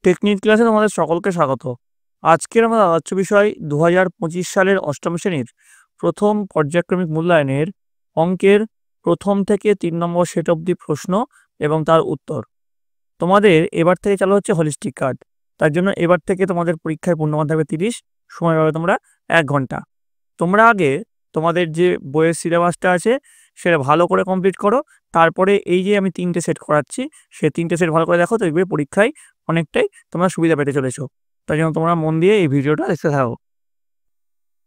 Technique ক্লাসে তোমাদের সকলকে স্বাগত। আজকের আমাদের আলোচ্য বিষয় 2025 সালের অষ্টম শ্রেণীর প্রথম পর্যায়ক্রমিক মূল্যায়নের অঙ্কের প্রথম থেকে 3 নম্বর সেট অবধি প্রশ্ন এবং তার উত্তর। তোমাদের এবার থেকে চালু হচ্ছে হলিস্টিক কার্ড। তার জন্য এবার থেকে তোমাদের পরীক্ষায় পূর্ণমান থাকবে 30, সময় পাবে তোমরা 1 ঘন্টা। তোমরা আগে তোমাদের যে বইয়ের সিলেবাসটা আছে সেটা ভালো করে কমপ্লিট করো, তারপরে এই যে আমি 3টে সেট করাচ্ছি সেই 3টে সেট ভালো করে দেখো, তো দেখবে পরীক্ষায় অনেকটাই তোমরা সুবিধা পেতে চলেছো। তাই জন্য তোমরা মন দিয়ে এই ভিডিওটা দেখতে থাকো।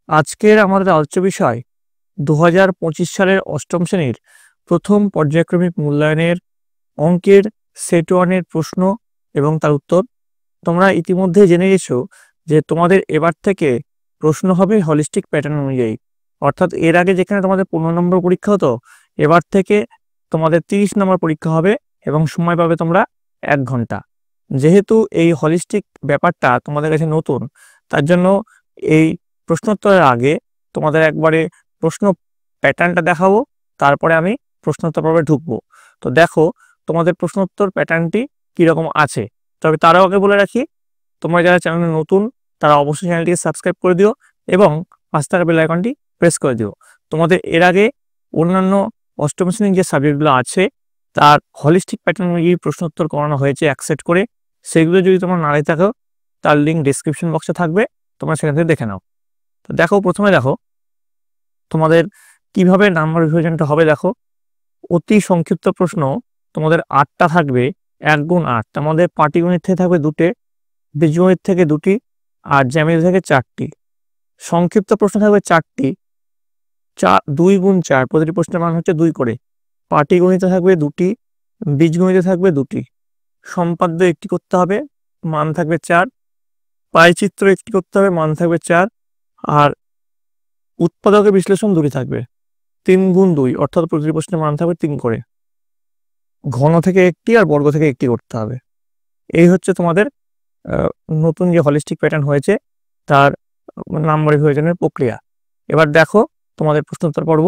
আজকের আমাদের আলোচ্য বিষয় 2025 সালের অষ্টম শ্রেণীর প্রথম পর্যায়ক্রমিক মূল্যায়নের অঙ্কের সেট 1-এর প্রশ্ন এবং তার উত্তর। তোমরা ইতিমধ্যে জেনে গেছো যে তোমাদের এবার থেকে প্রশ্ন হবে হলিস্টিক প্যাটার্ন অনুযায়ী, অর্থাৎ এর আগে যেখানে তোমাদের 15 নম্বর পরীক্ষা হতো, এবার থেকে তোমাদের 30 নম্বর পরীক্ষা হবে এবং সময় পাবে তোমরা 1 ঘন্টা। যেহেতু এই হলিস্টিক ব্যাপারটা তোমাদের কাছে নতুন, তার জন্য এই প্রশ্নোত্তরের আগে তোমাদের একবারে প্রশ্ন প্যাটার্নটা দেখাবো, তারপরে আমি প্রশ্নোত্তর পর্বে ঢুকবো। তো দেখো তোমাদের প্রশ্নোত্তর প্যাটার্নটি কীরকম আছে। তবে তারও আগে বলে রাখি, তোমরা যারা চ্যানেলে নতুন তারা অবশ্যই চ্যানেলটিকে সাবস্ক্রাইব করে দিও এবং পাশে থাকা বেল আইকনটি প্রেস করে দিও। তোমাদের এর আগে অন্যান্য অষ্টম শ্রেণীর যে সাবজেক্টগুলো আছে তার হলিস্টিক প্যাটার্ন অনুযায়ী প্রশ্নোত্তর করানো হয়েছে এক সেট করে। সেগুলো যদি তোমরা না দেখে থাকো তার লিঙ্ক ডিসক্রিপশন বক্সে থাকবে, তোমরা সেখান থেকে দেখে নাও। তো দেখো প্রথমে দেখো তোমাদের কিভাবে নাম্বার বিভাজনটা হবে। দেখো অতি সংক্ষিপ্ত প্রশ্ন তোমাদের 8টা থাকবে, 1 গুণ 8। তোমাদের পাটিগণিত থেকে থাকবে 2টে, বীজগণিত থেকে 2টি আর জ্যামিতি থেকে 4টি। সংক্ষিপ্ত প্রশ্ন থাকবে 4টি, 2 গুণ 4, প্রতিটি প্রশ্নের মান হচ্ছে 2 করে। পাটিগণিতে থাকবে 2টি, বীজগণিতে থাকবে 2টি। সম্পাদ্য একটি করতে হবে, মান থাকবে 4। পাইচিত্র একটি করতে হবে, মান থাকবে 4। আর উৎপাদকের বিশ্লেষণ 2টি থাকবে, 3 গুণ 2, অর্থাৎ প্রতিটি প্রশ্নের মান থাকবে 3 করে। ঘন থেকে একটি আর বর্গ থেকে একটি করতে হবে। এই হচ্ছে তোমাদের নতুন যে হলিস্টিক প্যাটার্ন হয়েছে তার নাম্বার বিভাজনের প্রক্রিয়া। এবার দেখো তোমাদের প্রশ্নোত্তর পর্ব।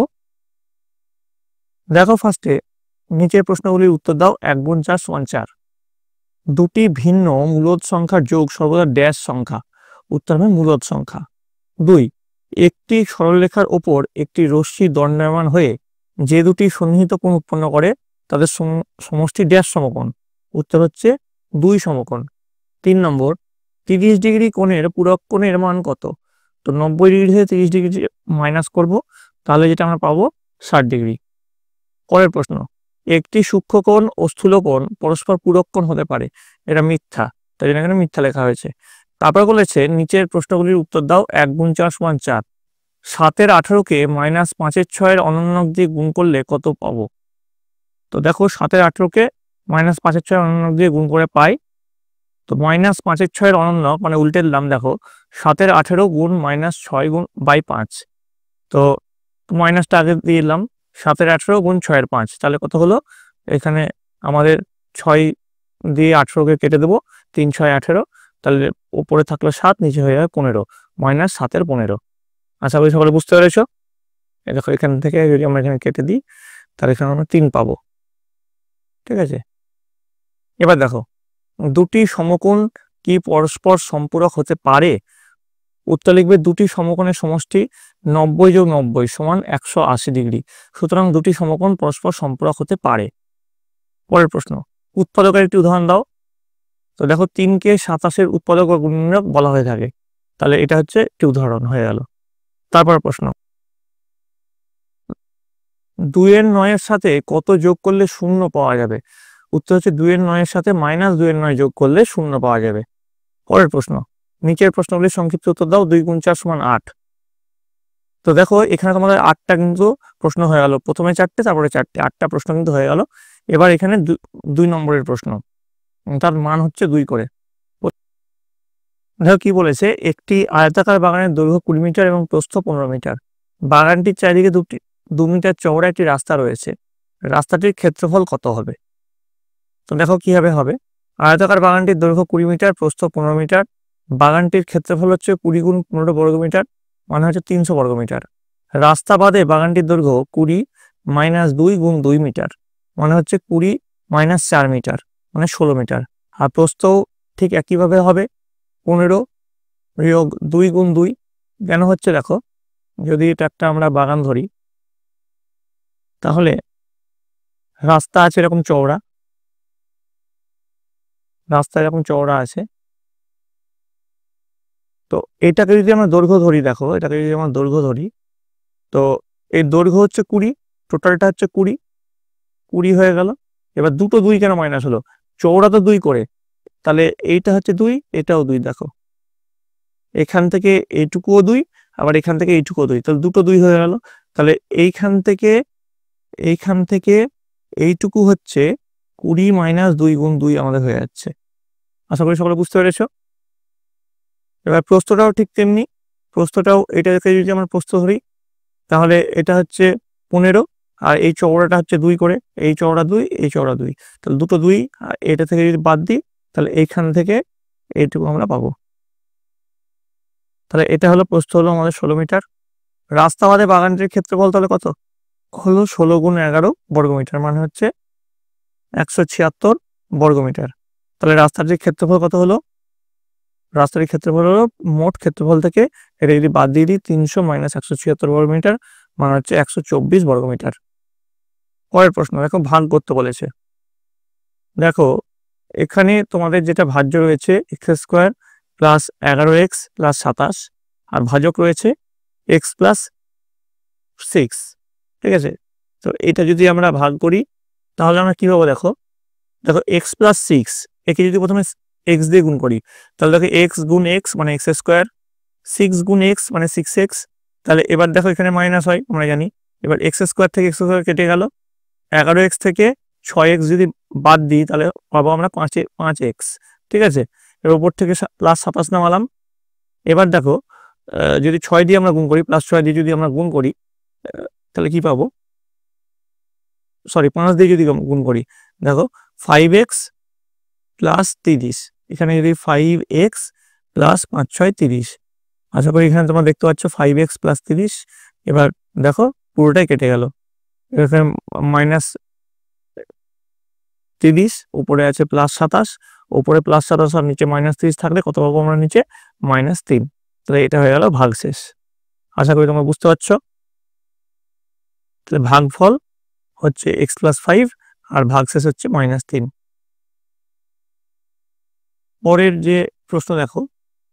দেখো ফার্স্টে নিচের প্রশ্নগুলির উত্তর দাও। 1 গুণ 4 সমান 4। দুটি ভিন্ন মূলদ সংখ্যার যোগ সর্বদা ড্যাশ সংখ্যা, উত্তর হবে মূলদ সংখ্যা। 2, একটি সরলরেখার ওপর একটি রশ্মি দণ্ডায়মান হয়ে যে দুটি সন্নিহিত কোণ উৎপন্ন করে তাদের সমষ্টি ড্যাশ সমকোণ, উত্তর হচ্ছে 2 সমকোণ। 3 নম্বর, 30 ডিগ্রি কোণের পূরক কোণের মান কত? তো 90 ডিগ্রি থেকে 30 ডিগ্রি মাইনাস করব, তাহলে যেটা আমরা পাবো 60 ডিগ্রি। পরের প্রশ্ন, একটি সূক্ষ্মকোণ ও স্থূলকোণ পরস্পর পূরক কোণ হতে পারে, এটা মিথ্যা, তাই জন্য এখানে মিথ্যা লেখা হয়েছে। তারপর বলেছে নিচের প্রশ্নগুলির উত্তর দাও। 1 গুণ 4 সমান 4। 7-এর 18কে মাইনাস 5-এর 6-এর অনন্যক দিয়ে গুণ করলে কত পাবো? তো দেখো 7-এর 18কে মাইনাস 5-এর 6-এর অনন্যক দিয়ে গুণ করে পাই। তো মাইনাস 5-এর 6-এর অনন্যক মানে উল্টে দিলাম, দেখো 7-এর 18 গুণ মাইনাস 6 গুণ বাই 5। তো মাইনাসটা আগে দিয়ে দিলাম, 7-এর 18 গুণ 6-এর 5, তাহলে কত হলো? এখানে আমাদের 6 দিয়ে 18কে কেটে দেবো, 3 6 18, তাহলে উপরে থাকলো 7, নিচে হয়ে যাবে 15, মাইনাস 7-এর 15। আশা করি সকলে বুঝতে পেরেছো। দেখো এখান থেকে যদি আমরা এখানে কেটে দিই তাহলে এখানে আমরা 3 পাবো, ঠিক আছে। এবার দেখো দুটি সমকোণ কি পরস্পর সম্পূরক হতে পারে? উত্তর লিখবে দুটি সমকোণের সমষ্টি 90 যোগ 90 সমান 180 ডিগ্রি, সুতরাং দুটি সমকোণ পরস্পর সম্পূরক হতে পারে। পরের প্রশ্ন, উৎপাদকের একটি উদাহরণ দাও। তো দেখো 3কে 27-এর উৎপাদক বা গুণনীয়ক বলা হয়ে থাকে, তাহলে এটা হচ্ছে একটি উদাহরণ হয়ে গেল। তারপর প্রশ্ন, 2-এর 9-এর সাথে কত যোগ করলে 0 পাওয়া যাবে? উত্তর হচ্ছে 2-এর 9-এর সাথে মাইনাস 2-এর 9 যোগ করলে 0 পাওয়া যাবে। পরের প্রশ্ন, নিচের প্রশ্নগুলির সংক্ষিপ্ত উত্তর দাও। 2 গুণ 4 সমান 8। তো দেখো এখানে তোমাদের 8টা কিন্তু প্রশ্ন হয়ে গেল, প্রথমে 4টে তারপরে 4টে, 8টা প্রশ্ন কিন্তু হয়ে গেল। এবার এখানে 2 নম্বরের প্রশ্ন, তার মান হচ্ছে 2 করে। দেখো কি বলেছে, একটি আয়তাকার বাগানের দৈর্ঘ্য 20 মিটার এবং প্রস্থ 15 মিটার। বাগানটির চারিদিকে 2 মিটার চওড়া একটি রাস্তা রয়েছে, রাস্তাটির ক্ষেত্রফল কত হবে? তো দেখো কিভাবে হবে। আয়তাকার বাগানটির দৈর্ঘ্য 20 মিটার, প্রস্থ 15 মিটার, বাগানটির ক্ষেত্রফল হচ্ছে 20 গুণ 15 বর্গ মিটার, মানে হচ্ছে 300 বর্গ মিটার। রাস্তা বাদে বাগানটির দৈর্ঘ্য 20 মাইনাস 2 গুণ 2 মিটার, মানে হচ্ছে 20 মাইনাস 4 মিটার, মানে 16 মিটার। আর প্রস্থ ঠিক একইভাবে হবে 15 বিয়োগ 2 গুণ 2। কেন হচ্ছে দেখো, যদি এটা একটা আমরা বাগান ধরি, তাহলে রাস্তা আছে এরকম চওড়া, রাস্তা এরকম চওড়া আছে। তো এটাকে যদি আমরা দৈর্ঘ্য ধরি, দেখো এটাকে যদি আমরা দৈর্ঘ্য ধরি, তো এই দৈর্ঘ্য হচ্ছে 20, টোটালটা হচ্ছে 20 হয়ে গেল। এবার দুটো 2 কেন মাইনাস হলো? চওড়া তো 2 করে, তাহলে এইটা হচ্ছে 2, এটাও 2। দেখো এখান থেকে এইটুকুও 2, আবার এখান থেকে এইটুকুও 2, তাহলে দুটো 2 হয়ে গেল। তাহলে এইখান থেকে এইটুকু হচ্ছে 20 - 2 গুণ 2 আমাদের হয়ে যাচ্ছে। আশা করি সকলে বুঝতে পেরেছ। এবার প্রস্থটাও ঠিক তেমনি, প্রস্থটাও এটাকে যদি আমরা প্রস্থ ধরি, তাহলে এটা হচ্ছে 15, আর এই চওড়াটা হচ্ছে 2 করে, এই চওড়া 2, এই চওড়া 2, তাহলে দুটো 2, আর এটা থেকে যদি বাদ দিই, তাহলে এইখান থেকে এইটুকু আমরা পাবো। তাহলে এটা হলো প্রস্থ, হলো আমাদের 16 মিটার। রাস্তা বাদে বাগানটির ক্ষেত্রফল তাহলে কত হলো? 16 গুণ 11 বর্গমিটার, মানে হচ্ছে 176 বর্গমিটার। তাহলে রাস্তাটির ক্ষেত্রফল কত হলো? রাস্তাটির ক্ষেত্রফল হলো মোট ক্ষেত্রফল থেকে এটা যদি বাদ দিয়ে দিই, 300 - 176 বর্গমিটার, মানে হচ্ছে 124 বর্গমিটার। পরের প্রশ্ন দেখো, ভাগ করতে বলেছে। দেখো এখানে তোমাদের যেটা ভাজ্য রয়েছে x² প্লাস 11x প্লাস 27, আর ভাজক রয়েছে x প্লাস 6। ঠিক আছে, তো এটা যদি আমরা ভাগ করি, তাহলে আমরা কি পাবো? দেখো x প্লাস 6, একে যদি প্রথমে x দিয়ে গুণ করি, তাহলে দেখো x গুণ x মানে x², 6 গুণ x মানে 6x। তাহলে এবার দেখো এখানে মাইনাস হয়, আমরা জানি। এবার x² থেকে x² কেটে গেল, 11x থেকে 6x যদি বাদ দিই, তাহলে পাবো আমরা 5x। ঠিক আছে, এবার উপর থেকে প্লাস 27 নামালাম। এবার দেখো যদি 6 দিয়ে আমরা গুণ করি, প্লাস 6 দিয়ে যদি আমরা গুণ করি, তাহলে কি পাবো? সরি, 5 দিয়ে যদি গুণ করি, দেখো 5x প্লাস 30, এখানে যদি 5x প্লাস 5 6 30, আশা করি এখানে তোমরা দেখতে পাচ্ছ 5x প্লাস 30। এবার দেখো পুরোটাই কেটে গেল, এখানে মাইনাস 30, উপরে আছে প্লাস 27, উপরে প্লাস 27 আর নিচে মাইনাস 30 থাকলে কত পাবো আমরা? নিচে -3। তাহলে এটা হয়ে গেল ভাগশেষ। আশা করি তোমরা বুঝতে পারছো। তাহলে ভাগফল হচ্ছে x প্লাস 5 আর ভাগশেষ হচ্ছে -3। পরের যে প্রশ্ন দেখো,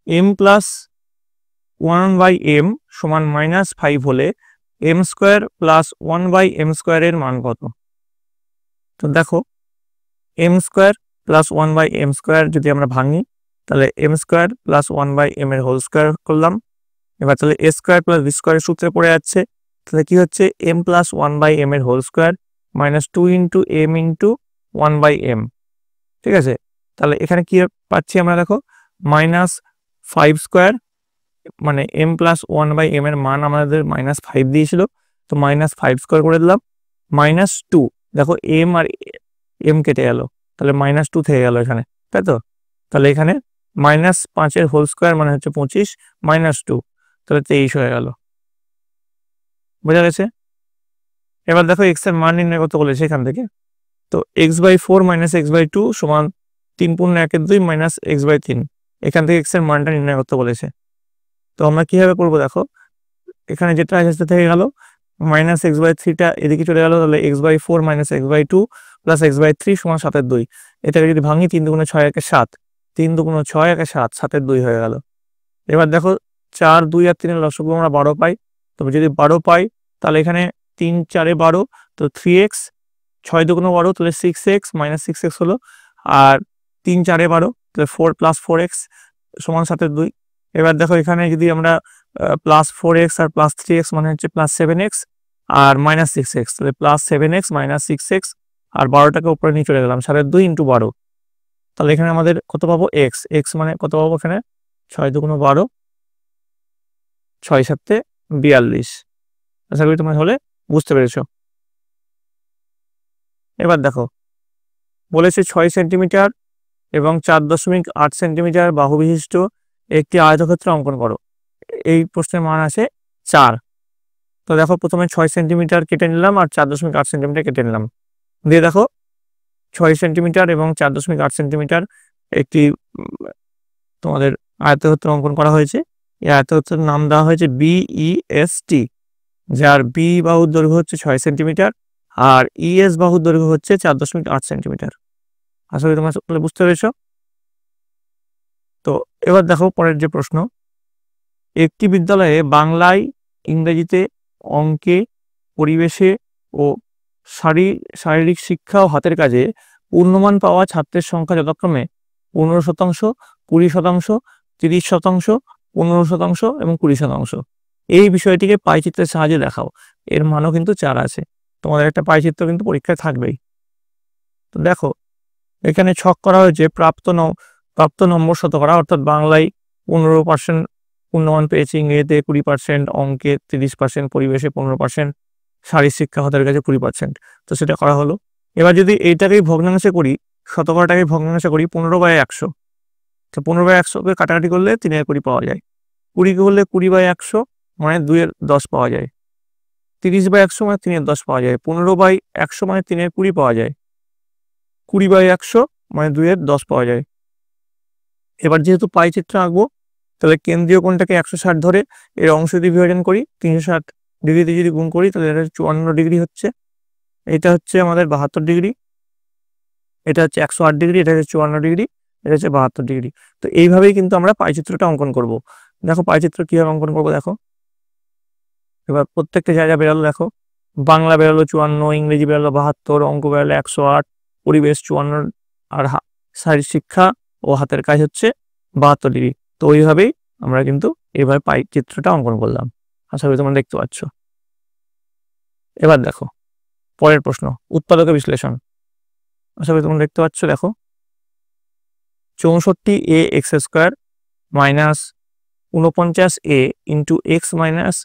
m প্লাস 1/m সমান -5 হলে m² প্লাস 1/m² এর মান কত? তো দেখো m² প্লাস 1/m² যদি আমরা ভাঙি, তাহলে m² প্লাস 1/m এর হোল স্কোয়ার করলাম। এবার তাহলে a² প্লাস b² এর সূত্রে পড়ে যাচ্ছে, তাহলে কি হচ্ছে? m প্লাস 1/m এর whole square minus 2 × m × 1/m। ঠিক আছে, তাহলে এখানে কি পাচ্ছি আমরা? দেখো -5² মানে m প্লাস 1/m এর মান আমাদের -5 দিয়েছিল, তো -5² করে দিলাম, -2। দেখো m আর m কেটে গেল, তাহলে -2 থেকে গেল এখানে, তাই তো? তাহলে এখানে -5 এর হোল স্কোয়ার মানে হচ্ছে 25, -2, তাহলে 23 হয়ে গেল। বোঝা গেছে? এবার দেখো x এর মান নির্ণয় করতে বলেছে এখান থেকে। তো x/4 - x/2 সমান 3 × 1 = 2 - x/3, এখান থেকে x এর মানটা নির্ণয় করতে বলেছে। তো আমরা কিভাবে করবো? দেখো এখানে যেটা আছে সেটা থেকে গেল, -x/3টা এদিকে চলে গেল, তাহলে x/4 - x/2 প্লাস x/3 সমান 7/2। এটাকে যদি ভাঙি, 3 × 6 = 7, 3 × 6 = 7, 7/2 হয়ে গেল। এবার দেখো 4, 2 আর 3 এর লসাগু আমরা 12 পাই। তবে যদি 12 পাই, তাহলে এখানে 3 4 এ 12, তো 3x, 6 2 × 12, তাহলে 6x -6x হলো, আর 3 4 এ 12, তাহলে 4 + 4x সমান 7/2। এবার দেখো এখানে যদি আমরা প্লাস 4x আর প্লাস 3x মানে হচ্ছে প্লাস 7x আর -6x, তাহলে +7x -6x, আর 12টাকে উপরে নিয়ে চলে গেলাম, 7/2 × 12। তাহলে এখানে আমাদের কত পাবো? x মানে কত পাবো? এখানে 6 2 × 12, 6 7 42। আশা করি তোমরা হলে বুঝতে পেরেছো। এবার দেখো বলেছে 6 সেন্টিমিটার এবং 4.8 সেন্টিমিটার বাহু বিশিষ্ট একটি আয়তক্ষেত্র অঙ্কন করো। এই প্রশ্নের মান আছে 4। তো দেখো প্রথমে 6 সেন্টিমিটার কেটে নিলাম আর 4.8 সেন্টিমিটার কেটে নিলাম, দিয়ে দেখো 6 সেন্টিমিটার এবং 4.8 সেন্টিমিটার একটি তোমাদের আয়তক্ষেত্র অঙ্কন করা হয়েছে। এই আয়তক্ষেত্রের নাম দেওয়া হয়েছে BEST, যার বি বাহুর দৈর্ঘ্য হচ্ছে 6 সেন্টিমিটার আর ES বাহুর দৈর্ঘ্য হচ্ছে 4.8 সেন্টিমিটার। আশা করি তোমরা সকলে বুঝতে পেরেছ। তো এবার দেখো পরের যে প্রশ্ন, একটি বিদ্যালয়ে বাংলায়, ইংরেজিতে, অঙ্কে, পরিবেশে ও শারীরিক শিক্ষা ও হাতের কাজে পূর্ণমান পাওয়া ছাত্রের সংখ্যা যথাক্রমে 15%, 20%, 30%, 15% এবং 20%। এই বিষয়টিকে পাইচিত্রের সাহায্যে দেখাও। এর মানও কিন্তু 4 আছে। তোমাদের একটা পাইচিত্র কিন্তু পরীক্ষায় থাকবেই। তো দেখো এখানে ছক করা হয়েছে প্রাপ্ত নম্বর শতকরা, অর্থাৎ বাংলায় 15% পূর্ণমান পেয়েছে, ইংরেজিতে 20%, অঙ্কে 30%, পরিবেশে 15%, শারীরিক শিক্ষা হাতের কাছে 20%। তো সেটা করা হলো। এবার যদি এইটাকেই ভগ্নাংশে করি, শতকরাটাকে ভগ্নাংশে করি 15/100, তো 15/100কে কাটাকাটি করলে 3/20 পাওয়া যায়। 20কে হলে 20/100 মানে 2/10 পাওয়া যায়। 30/100 মানে 3/10 পাওয়া যায়। 15/100 মানে 3/20 পাওয়া যায়। 20/100 মানে 2/10 পাওয়া যায়। এবার যেহেতু পাই চিত্র আঁকবো, তাহলে কেন্দ্রীয় কোণটাকে 160 ধরে এর অংশ দিয়ে বিভাজন করি, 360 ডিগ্রিতে যদি গুণ করি তাহলে এটা 54 ডিগ্রি হচ্ছে। এটা হচ্ছে আমাদের 72 ডিগ্রি, এটা হচ্ছে 108 ডিগ্রি, এটা হচ্ছে 54 ডিগ্রি, এটা হচ্ছে 72 ডিগ্রি। তো এইভাবেই কিন্তু আমরা পাইচিত্রটা অঙ্কন করব। দেখো পাইচিত্র কিভাবে অঙ্কন করবো দেখো। এবার প্রত্যেকটা জায়গা বেরোলো, দেখো বাংলা বেরোলো 54, ইংরেজি বেরোলো 72, অঙ্ক বেরোলো 108, পরিবেশ 54 আর শারীরিক শিক্ষা ও হাতের কাজ হচ্ছে 72 ডিগ্রি। তো ওইভাবেই আমরা কিন্তু এইভাবে পাই চিত্রটা অঙ্কন করলাম। আশা করি তোমরা দেখতে পাচ্ছ। এবার দেখো পরের প্রশ্ন, উৎপাদক বিশ্লেষণ। আশা করি তোমরা দেখতে পাচ্ছ। দেখো 64a² minus 49a into x minus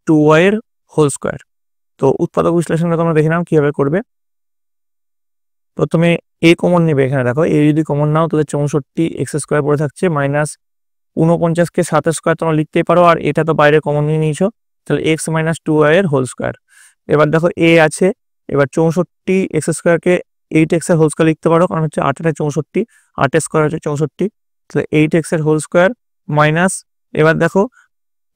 2y এর হোল স্কোয়ার। তো উৎপাদক বিশ্লেষণটা তোমরা দেখে নাও কিভাবে করবে। প্রথমে a কমন নেবে। এখানে দেখো a যদি কমন নাও তাহলে 64x² পড়ে থাকছে, মাইনাস 49কে 7 স্কোয়ার তোমরা লিখতেই পারো, আর এটা তো বাইরে কমন নিয়ে নিয়েছো, তাহলে x মাইনাস 2y এর হোল স্কোয়ার। এবার দেখো a আছে, এবার 64x²কে 8x এর হোল স্কোয়ার লিখতে পারো, কারণ হচ্ছে 8 এটা 64, 8 স্কোয়ার হচ্ছে 64, তাহলে 8x এর হোল স্কোয়ার মাইনাস, এবার দেখো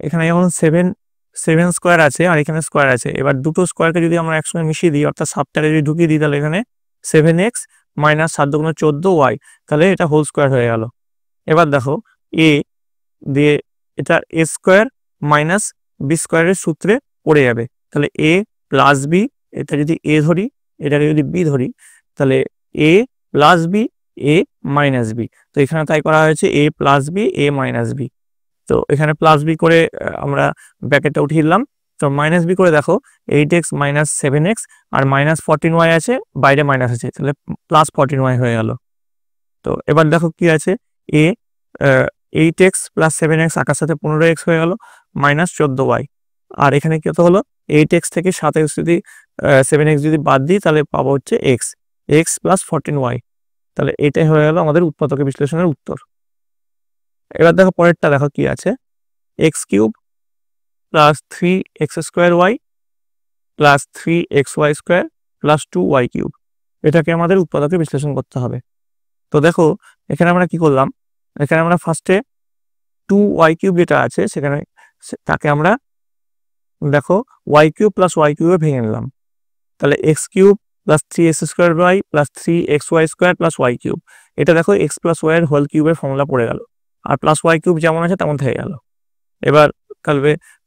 এখানে যেমন 7 স্কোয়ার আছে আর এখানে স্কোয়ার আছে, এবার দুটো স্কোয়ারকে যদি আমরা একসঙ্গে মিশিয়ে দিই, অর্থাৎ 7টাকে যদি ঢুকিয়ে দিই, তাহলে এখানে 7x মাইনাস 7 × 14y, তাহলে এটা হোল স্কোয়ার হয়ে গেল। এবার দেখো a দিয়ে এটা a স্কোয়ার মাইনাস বি স্কোয়ারের সূত্রে পড়ে যাবে, তাহলে a প্লাস বি, এটা যদি a ধরি, এটাকে যদি b ধরি, তাহলে a plus B, a minus B. তো এখানে তাই করা হয়েছে a plus B, a minus B. তো এখানে প্লাস বি করে আমরা ব্র্যাকেটটা উঠিয়ে দিলাম। তো মাইনাস বি করে দেখো 8x মাইনাস 7x আর মাইনাস 14y আছে, বাইরে মাইনাস আছে, তাহলে প্লাস 14y হয়ে গেল। তো এবার দেখো কি আছে, a 8x প্লাস 7x আকার সাথে 15x হয়ে গেল, মাইনাস 14y। আর এখানে কত হলো, 8x থেকে 7x যদি 7x যদি বাদ দিই তাহলে পাবো হচ্ছে x প্লাস 14y। তাহলে এটাই হয়ে গেল আমাদের উৎপাদকের বিশ্লেষণের উত্তর। এবার দেখো পরেরটা, দেখো কি আছে, x³ plus 3x² plus 3xy² plus 2y³ এটাকে আমাদের উৎপাদকে বিশ্লেষণ করতে হবে। তো দেখো এখানে আমরা কি করলাম, এখানে আমরা ফার্স্টে 2y³ যেটা আছে সেখানে তাকে আমরা দেখো y³ প্লাস y³ ভেঙে নিলাম, তাহলে x³ plus 3x² plus 3xy² plus y³, এটা দেখো x প্লাস y এর হোল কিউবের ফর্মুলা পড়ে গেল, আর প্লাস y³ যেমন আছে তেমন থেকে গেল। এবার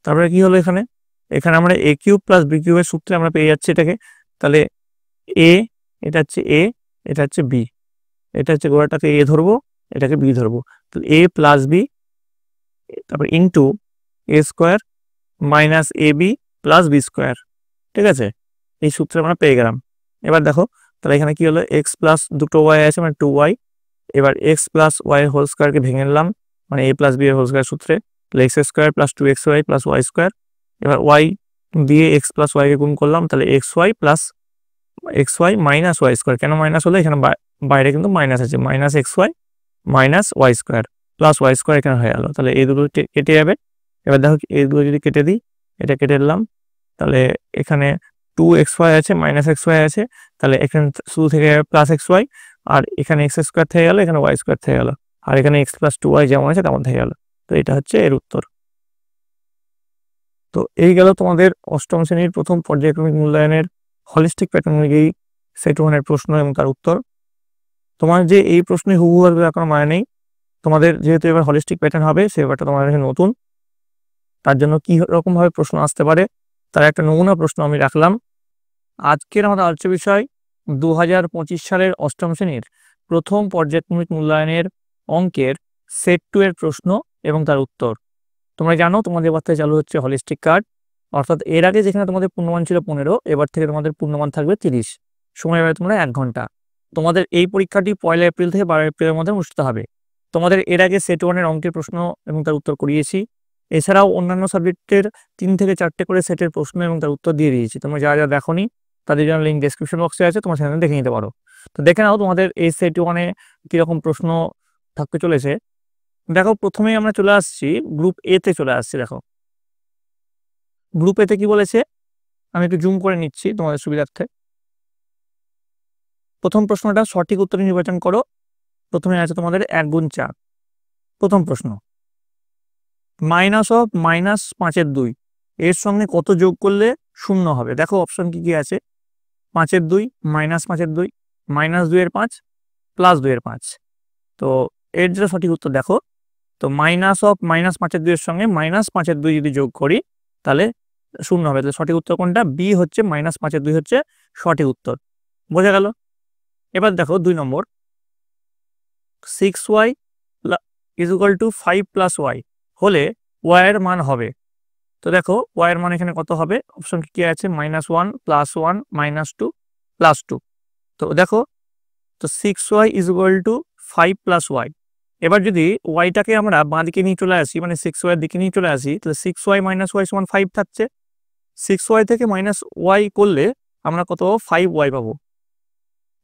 তারপরে কি হলো, এখানে আমরা a³ প্লাস b³ এর সূত্রে আমরা পেয়ে যাচ্ছি এটাকে, তাহলে a, এটা হচ্ছে a, এটা হচ্ছে b, এটা হচ্ছে গোড়াটাকে a ধরবো, এটাকে b ধরবো, তাহলে a প্লাস b, তারপর into a square minus ab plus b square. ঠিক আছে, এই সূত্রে আমরা পেয়ে গেলাম। এবার দেখো তাহলে এখানে কি হলো, x প্লাস দুটো y আছে মানে 2y, এবার x প্লাস y এর হোল স্কোয়ারকে ভেঙে নিলাম মানে a প্লাস b এর হোল স্কোয়ার সূত্রে, তাহলে x² plus 2xy plus y², এবার y দিয়ে x প্লাস y কে গুণ করলাম, তাহলে xy মাইনাস y²। কেন মাইনাস হলো, এখানে বাইরে কিন্তু মাইনাস আছে, minus xy minus y² plus y² এখানে হয়ে গেল, তাহলে এই দুটো কেটে যাবে। এবার দেখো এই দুটো যদি কেটে দিই, এটা কেটে দিলাম, তাহলে এখানে 2xy আছে মাইনাস xy আছে, তাহলে এখানে শুধু থেকে যাবে প্লাস xy, আর এখানে এক্স স্কোয়ার থেকে গেল, এখানে ওয়াই স্কোয়ার থেকে গেল, আর এখানে এক্স প্লাস 2y যেমন আছে তেমন থেকে গেল। তো এটা হচ্ছে এর উত্তর। তো এই গেল তোমাদের অষ্টম শ্রেণীর প্রথম পর্যায়ক্রমিক মূল্যায়নের হলিস্টিক প্যাটার্ন অনুযায়ী সেট ওয়ানের প্রশ্ন এবং তার উত্তর। তোমার যে এই প্রশ্নে হুবহু আসবে তার কোনো মানে নেই, তোমাদের যেহেতু এবার হলিস্টিক প্যাটার্ন হবে সে ব্যাপারটা তোমাদের কাছে নতুন, তার জন্য কি রকম ভাবে প্রশ্ন আসতে পারে তার একটা নমুনা প্রশ্ন আমি রাখলাম। আজকের আমাদের আলোচ্য বিষয় 2025 সালের অষ্টম শ্রেণীর প্রথম পর্যায়ক্রমিক মূল্যায়নের অঙ্কের সেট 2 এর প্রশ্ন এবং তার উত্তর। তোমরা জানো তোমাদের এবার থেকে চালু হচ্ছে হলিস্টিক কার্ড, অর্থাৎ এর আগে যেখানে তোমাদের পূর্ণমান ছিল 15, এবার থেকে তোমাদের পূর্ণমান থাকবে 30, সময় পাবে তোমরা 1 ঘন্টা। তোমাদের এই পরীক্ষাটি 1 এপ্রিল থেকে 12 এপ্রিলের মধ্যে অনুষ্ঠিত হবে। তোমাদের এর আগে সেট 1 এর অঙ্কের প্রশ্ন এবং তার উত্তর করিয়েছি, এছাড়াও অন্যান্য সাবজেক্টের 3 থেকে 4টে করে সেটের প্রশ্ন এবং তার উত্তর দিয়ে দিয়েছি। তোমরা যারা যারা দেখোনি তাদের জন্য লিঙ্ক ডেসক্রিপশন বক্সে আছে, তোমার সেখানে দেখে নিতে পারো। তো দেখে নাও তোমাদের এই সেট 1 এ কিরকম প্রশ্ন থাকতে চলেছে। দেখো প্রথমেই আমরা চলে আসছি গ্রুপ এ তে চলে আসছি। দেখো গ্রুপ এতে কি বলেছে, আমি একটু জুম করে নিচ্ছি তোমাদের সুবিধার্থে। প্রথম প্রশ্নটা সঠিক উত্তর নির্বাচন করো। প্রথমে আছে তোমাদের 1 গুণ 4। প্রথম প্রশ্ন, -5/2 এর সঙ্গে কত যোগ করলে 0 হবে? দেখো অপশন কি কি আছে, 5/2, -5/2, -2/5, +2/5। তো এর যেটা সঠিক উত্তর দেখো, তো -5/2 এর সঙ্গে -5/2 যদি যোগ করি তাহলে 0 হবে। তাহলে সঠিক উত্তর কোনটা? বি হচ্ছে -5/2 হচ্ছে সঠিক উত্তর। বোঝা গেল? এবার দেখো 2 নম্বর, 6y = 5 + y হলে y এর মান হবে। তো দেখো y এর মান এখানে কত হবে, অপশন কি আছে, -1, +1, -2, +2। তো দেখো, তো 6y = 5 + y। এবার যদি ওয়াইটাকে আমরা বাঁ দিকে নিয়ে চলে আসি, মানে 6y এর দিকে নিয়ে চলে আসি, তাহলে 6y - y = 5 থাকছে। 6y থেকে -y করলে আমরা কত পাবো? 5y পাবো।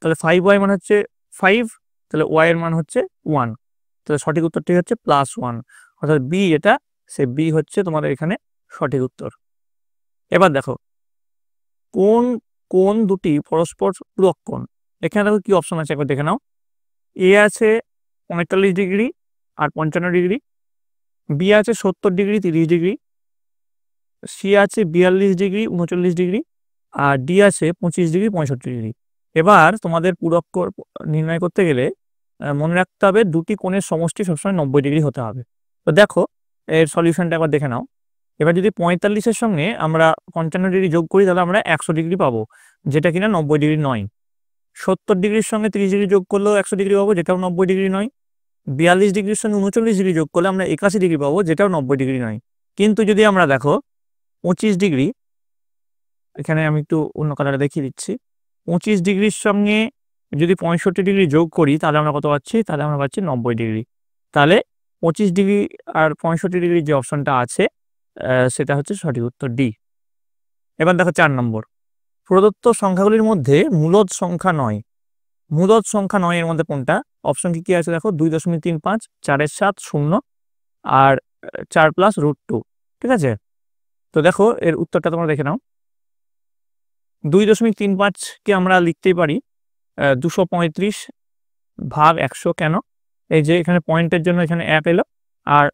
তাহলে 5y মানে হচ্ছে 5, তাহলে y এর মান হচ্ছে 1। তাহলে সঠিক উত্তরটি হচ্ছে +1, অর্থাৎ বি এটা, সে বি হচ্ছে তোমাদের এখানে সঠিক উত্তর। এবার দেখো কোন কোন দুটি পরস্পর পূরক কোণ। এখানে দেখো কি অপশন আছে একবার দেখে নাও। এ আছে 45 ডিগ্রি আর 55 ডিগ্রি, বি আছে 70 ডিগ্রি 30 ডিগ্রি, সি আছে 42 ডিগ্রি 39 ডিগ্রি, আর ডি আছে 25 ডিগ্রি 65 ডিগ্রি। এবার তোমাদের পূরক কোণ নির্ণয় করতে গেলে মনে রাখতে হবে দুটি কোণের সমষ্টি সবসময় 90 ডিগ্রি হতে হবে। তো দেখো এর সলিউশনটা একবার দেখে নাও। এবার যদি 45-এর সঙ্গে আমরা 55 ডিগ্রি যোগ করি তাহলে আমরা 100 ডিগ্রি পাবো, যেটা কিনা 90 ডিগ্রি নয়। 70 ডিগ্রির সঙ্গে 30 ডিগ্রি যোগ করলেও 100 ডিগ্রি পাবো, যেটাও 90 ডিগ্রি নয়। 42 ডিগ্রির সঙ্গে 39 ডিগ্রি যোগ করলে আমরা 81 ডিগ্রি পাবো, যেটাও 90 ডিগ্রি নয়। কিন্তু যদি আমরা দেখো 25 ডিগ্রি, এখানে আমি একটু অন্য কালারে দেখিয়ে দিচ্ছি, 25 ডিগ্রির সঙ্গে যদি 65 ডিগ্রি যোগ করি তাহলে আমরা কত পাচ্ছি? তাহলে আমরা পাচ্ছি 90 ডিগ্রি। তাহলে 25 ডিগ্রি আর 65 ডিগ্রির যে অপশনটা আছে সেটা হচ্ছে সঠিক উত্তর ডি। এবার দেখো 4 নম্বর, প্রদত্ত সংখ্যাগুলির মধ্যে মূলদ সংখ্যা নয়। মূলদ সংখ্যা 9 এর মধ্যে কোনটা? অপশন কি কি আছে দেখো, 2.35, 4/7, 0 আর 4 + √2। ঠিক আছে, তো দেখো এর উত্তরটা তোমরা দেখে নাও। 2.35 কে আমরা লিখতেই পারি 235/100। কেন? এই যে এখানে পয়েন্টের জন্য এখানে 1 এলো, আর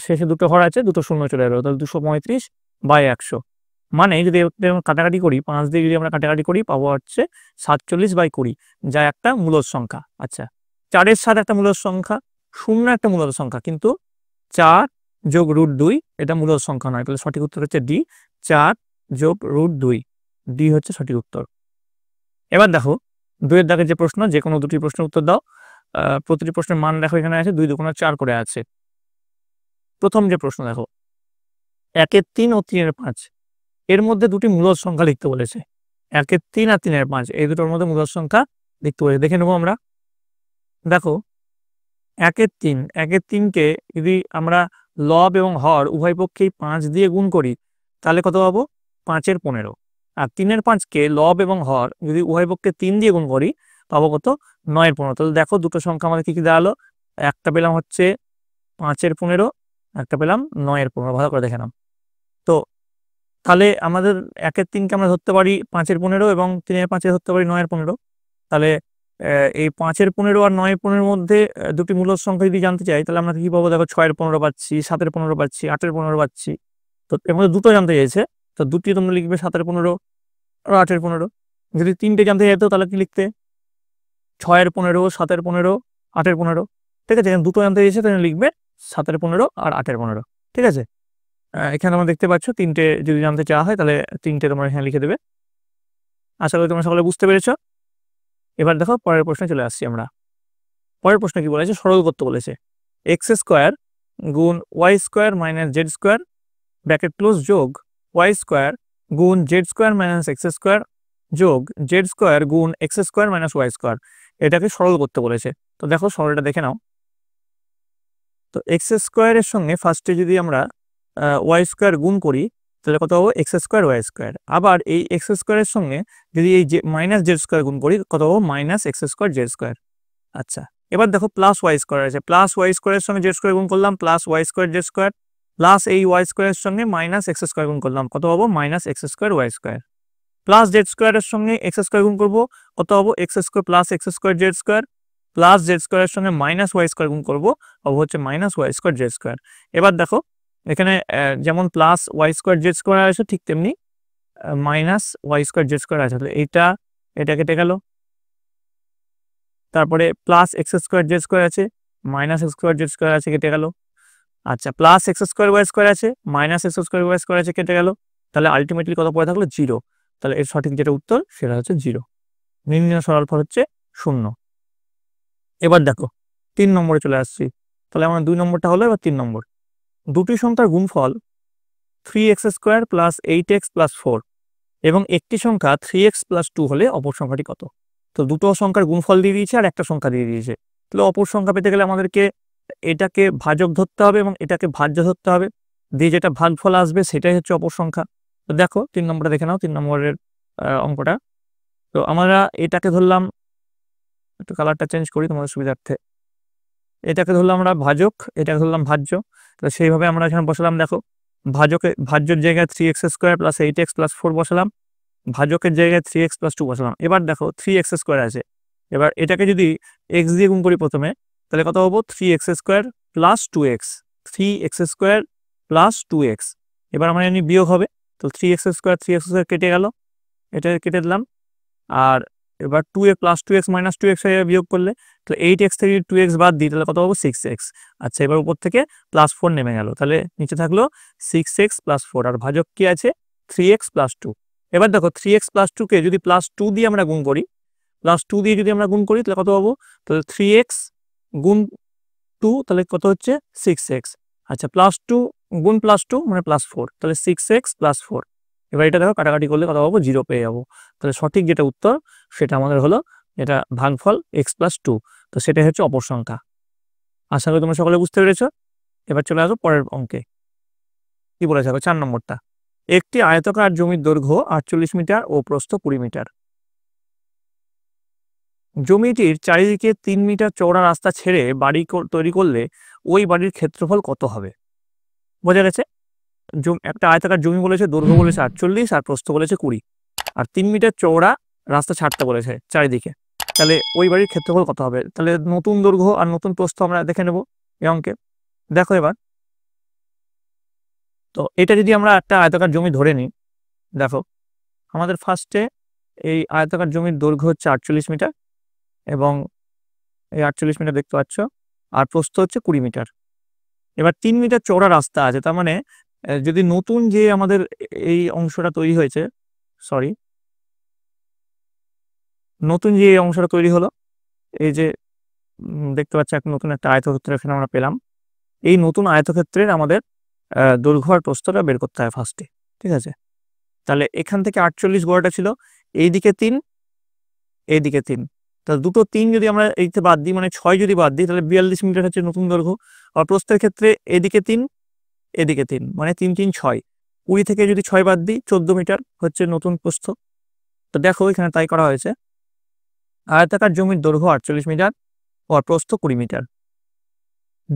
শেষে দুটো ঘর আছে, দুটো শূন্য চলে এলো, তাহলে 235/100। মানে যদি কাটাকাটি করি, 5 দিয়ে যদি আমরা কাটাকাটি করি পাবো হচ্ছে 47/20, যা একটা মূলদ সংখ্যা। আচ্ছা, 4-এর সাথে একটা মূলদ সংখ্যা, 0 একটা মূলদ সংখ্যা, কিন্তু 4 + √2 এটা মূলদ সংখ্যা নয়। তাহলে সঠিক উত্তর হচ্ছে ডি, 4 + √2, ডি হচ্ছে সঠিক উত্তর। এবার দেখো 2-এর দাগের যে প্রশ্ন, যে কোনো দুটি প্রশ্নের উত্তর দাও। প্রতিটি প্রশ্নের মান দেখো এখানে আছে, 2 × 2 = 4 করে আছে। প্রথম যে প্রশ্ন দেখো, 1-এর 3 ও 3-এর 5 এর মধ্যে দুটি মূলদ সংখ্যা লিখতে বলেছে। 1-এর 3 আর 3-এর 5 এই দুটোর মধ্যে মূলদ সংখ্যা লিখতে বলেছে, দেখে নেবো আমরা। দেখো 1-এর 3 কে যদি আমরা লব এবং হর উভয় পক্ষেই 5 দিয়ে গুণ করি তাহলে কত পাবো? 5-এর 15। আর 3-এর 5 কে লব এবং হর যদি উভয় পক্ষে 3 দিয়ে গুণ করি পাবো কত? 9-এর 15। তাহলে দেখো দুটো সংখ্যা আমাদের কি কি দাঁড়ালো, একটা পেলাম হচ্ছে 5-এর 15, একটা পেলাম 9-এর 15। ভালো করে দেখে নাও। তো তাহলে আমাদের 1-এর 3 কে আমরা ধরতে পারি 5-এর 15 এবং 3-এর 5 ধরতে পারি 9-এর 15। তাহলে এই 5-এর 15 আর 9-এর 15-এর মধ্যে দুটি মূলদ সংখ্যা যদি জানতে চাই, তাহলে আমরা কি পাবো? দেখো 6-এর 15 পাচ্ছি, 7-এর 15 পাচ্ছি, 8-এর 15 পাচ্ছি। তো এর মধ্যে দুটো জানতে চাইছে, তো দুটি তোমরা লিখবে 7-এর 15 আর 8-এর 15। যদি 3টে জানতে চাইতো তাহলে কি লিখতে? 6-এর 15, 7-এর 15, 8-এর 15। ঠিক আছে, দুটো জানতে চাইছে তাহলে লিখবে 7-এর 15 আর 8-এর 15। ঠিক আছে, এখানে তোমরা দেখতে পাচ্ছ 3টে যদি জানতে চাওয়া হয় তাহলে 3টে তোমরা এখানে লিখে দেবে। আশা করি তোমরা সকলে বুঝতে পেরেছ। এবার দেখো পরের প্রশ্নে চলে আসছি আমরা। পরের প্রশ্ন কি বলেছে? সরল করতে বলেছে। এক্স স্কোয়ার গুণ Y square minus Z square bracket close যোগ ওয়াই স্কোয়ার গুণ Z square minus X square যোগ জেড স্কোয়ার গুণ X square minus Y square, এটাকে সরল করতে বলেছে। তো দেখো সরলটা দেখে নাও। তো এক্স স্কোয়ারের সঙ্গে ফার্স্টে যদি আমরা ওয়াই স্কোয়ার গুণ করি তাহলে কত পাবো? X square Y square. আবার এই এক্স স্কোয়ারের সঙ্গে যদি এই মাইনাস জেড স্কোয়ার গুণ করি কত পাবো? Minus X square Z square. আচ্ছা, এবার দেখো প্লাস ওয়াই স্কোয়ার আছে, প্লাস ওয়াই স্কোয়ারের সঙ্গে জেড স্কোয়ার গুণ করলাম, plus Y square Z square, plus এই ওয়াই স্কোয়ারের সঙ্গে মাইনাস এক্স স্কোয়ার গুণ করলাম, কত পাবো? Minus X square Y square. Plus Z স্কোয়ারের সঙ্গে এক্স স্কোয়ার গুণ করবো, কত পাবো? X square plus X square Z square, plus Z স্কোয়ারের সঙ্গে মাইনাস ওয়াই স্কোয়ার গুণ করবো, পাবো হচ্ছে minus Y square Z square. এবার দেখো এখানে যেমন plus Y square Z square আছে ঠিক তেমনি minus Y square Z square আছে। এটা কেটে গেল। তারপরে plus X square Z square আছে, minus X square Z square আছে, কেটে গেল। আচ্ছা, plus X square Y square আছে, minus X square Y square আছে, কেটে গেল। তাহলে আলটিমেটলি কত পড়ে থাকলো? 0। তাহলে এর সঠিক যেটা উত্তর সেটা হচ্ছে 0। নির্ণয় সরল ফল হচ্ছে 0। এবার দেখো 3 নম্বরে চলে আসছি। তাহলে আমার 2 নম্বরটা হলো, এবার 3 নম্বর। দুটি সংখ্যার গুণফল 3x square plus 8x plus 4 এবং একটি সংখ্যা 3x প্লাস 2 হলে অপর সংখ্যাটি কত? তো দুটো সংখ্যার গুণফল দিয়ে দিয়েছে আর একটা সংখ্যা দিয়ে দিয়েছে। তাহলে অপর সংখ্যা পেতে গেলে আমাদেরকে এটাকে ভাজক ধরতে হবে এবং এটাকে ভাজ্য ধরতে হবে, দিয়ে যেটা ভাগফল আসবে সেটাই হচ্ছে অপর সংখ্যা। তো দেখো 3 নম্বরটা দেখে নাও, 3 নম্বরের অঙ্কটা। তো আমরা এটাকে ধরলাম, একটু কালারটা চেঞ্জ করি তোমাদের সুবিধার্থে। এটাকে ধরলাম আমরা ভাজক, এটাকে ধরলাম ভাজ্য। তো সেইভাবে আমরা এখানে বসালাম। দেখো ভাজ্যের জায়গায় 3x square plus 8x plus 4 বসালাম, ভাজকের জায়গায় 3x প্লাস 2 বসালাম। এবার দেখো 3x স্কোয়ার আছে, এবার এটাকে যদি x দিয়ে গুণ করি প্রথমে, তাহলে কত পাবো? 3x square plus 2x, 3x square plus 2x। এবার আমার এমনি বিয়োগ হবে, তো 3x স্কোয়ার কেটে গেল, এটা কেটে দিলাম। আর এবার 2x plus 2x minus 2x বিয়োগ করলে, তো 8x থেকে 2x বাদ দিই তাহলে কত পাবো? 6x। আচ্ছা, এবার উপর থেকে প্লাস 4 নেমে গেল, তাহলে নিচে থাকলো 6x প্লাস 4। আর ভাজক কি আছে? 3x plus 2। এবার দেখো 3x প্লাস 2কে যদি প্লাস 2 দিয়ে আমরা গুণ করি, প্লাস 2 দিয়ে যদি আমরা গুণ করি তাহলে কত পাবো? তাহলে 3x গুণ 2 তাহলে কত হচ্ছে? 6x। আচ্ছা, প্লাস 2 গুণ প্লাস 2 মানে প্লাস 4, তাহলে 6x প্লাস 4। এবার এটা দেখো কাটাকাটি করলে কত পাবো? 0 পেয়ে যাবো। তাহলে সঠিক যেটা উত্তর সেটা আমাদের হলো এটা ভাগফল x প্লাস 2। তো সেটাই হচ্ছে অপর সংখ্যা। আশা করি তোমরা সকলে বুঝতে পেরেছো। এবার চলে আসো পরের অঙ্কে। কি বলেছে? 4 নম্বরটা। একটি আয়তাকার জমির দৈর্ঘ্য 48 মিটার ও প্রস্থ 20 মিটার। জমিটির চারিদিকে 3 মিটার চওড়া রাস্তা ছেড়ে বাড়ি তৈরি করলে ওই বাড়ির ক্ষেত্রফল কত হবে? বোঝা গেছে? একটা আয়তাকার জমি বলেছে, দৈর্ঘ্য বলেছে 48 আর প্রস্থ বলেছে 20, আর 3 মিটার চওড়া রাস্তা ছাড়তে বলেছে চারিদিকে। তাহলে ওই বাড়ির ক্ষেত্রফল কত হবে? তাহলে নতুন দৈর্ঘ্য আর নতুন প্রস্থ আমরা দেখে নেব এই অঙ্কে। দেখো এবার, তো এটা যদি আমরা একটা আয়তাকার জমি ধরে নিই, দেখো আমাদের ফার্স্টে এই আয়তাকার জমির দৈর্ঘ্য হচ্ছে 48 মিটার এবং এই 48 মিটার দেখতে পাচ্ছ, আর প্রস্থ হচ্ছে 20 মিটার। এবার 3 মিটার চওড়া রাস্তা আছে, তার মানে যদি নতুন যে আমাদের এই অংশটা তৈরি হয়েছে, সরি, নতুন যে অংশটা তৈরি হলো, এই যে দেখতে পাচ্ছি নতুন একটা আয়তক্ষেত্র এখানে আমরা পেলাম। এই নতুন আয়তক্ষেত্রের আমাদের দৈর্ঘ্য আর প্রস্থটা বের করতে হয় ফার্স্টে। ঠিক আছে, তাহলে এখান থেকে 48 গড়টা ছিল, এইদিকে 3, এইদিকে 3, তাহলে দুটো 3 যদি আমরা এইতে বাদ দিই, মানে 6 যদি বাদ দিই, তাহলে 42 মিটার হচ্ছে নতুন দৈর্ঘ্য। আর প্রস্থের ক্ষেত্রে এদিকে 3, এদিকে 3, মানে 3 3 6, 20 থেকে যদি 6 বাদ দিই 14 মিটার হচ্ছে নতুন প্রস্থ। তো দেখো এখানে তাই করা হয়েছে, আয়তাকার জমির দৈর্ঘ্য 48 মিটার ও প্রস্থ 20 মিটার।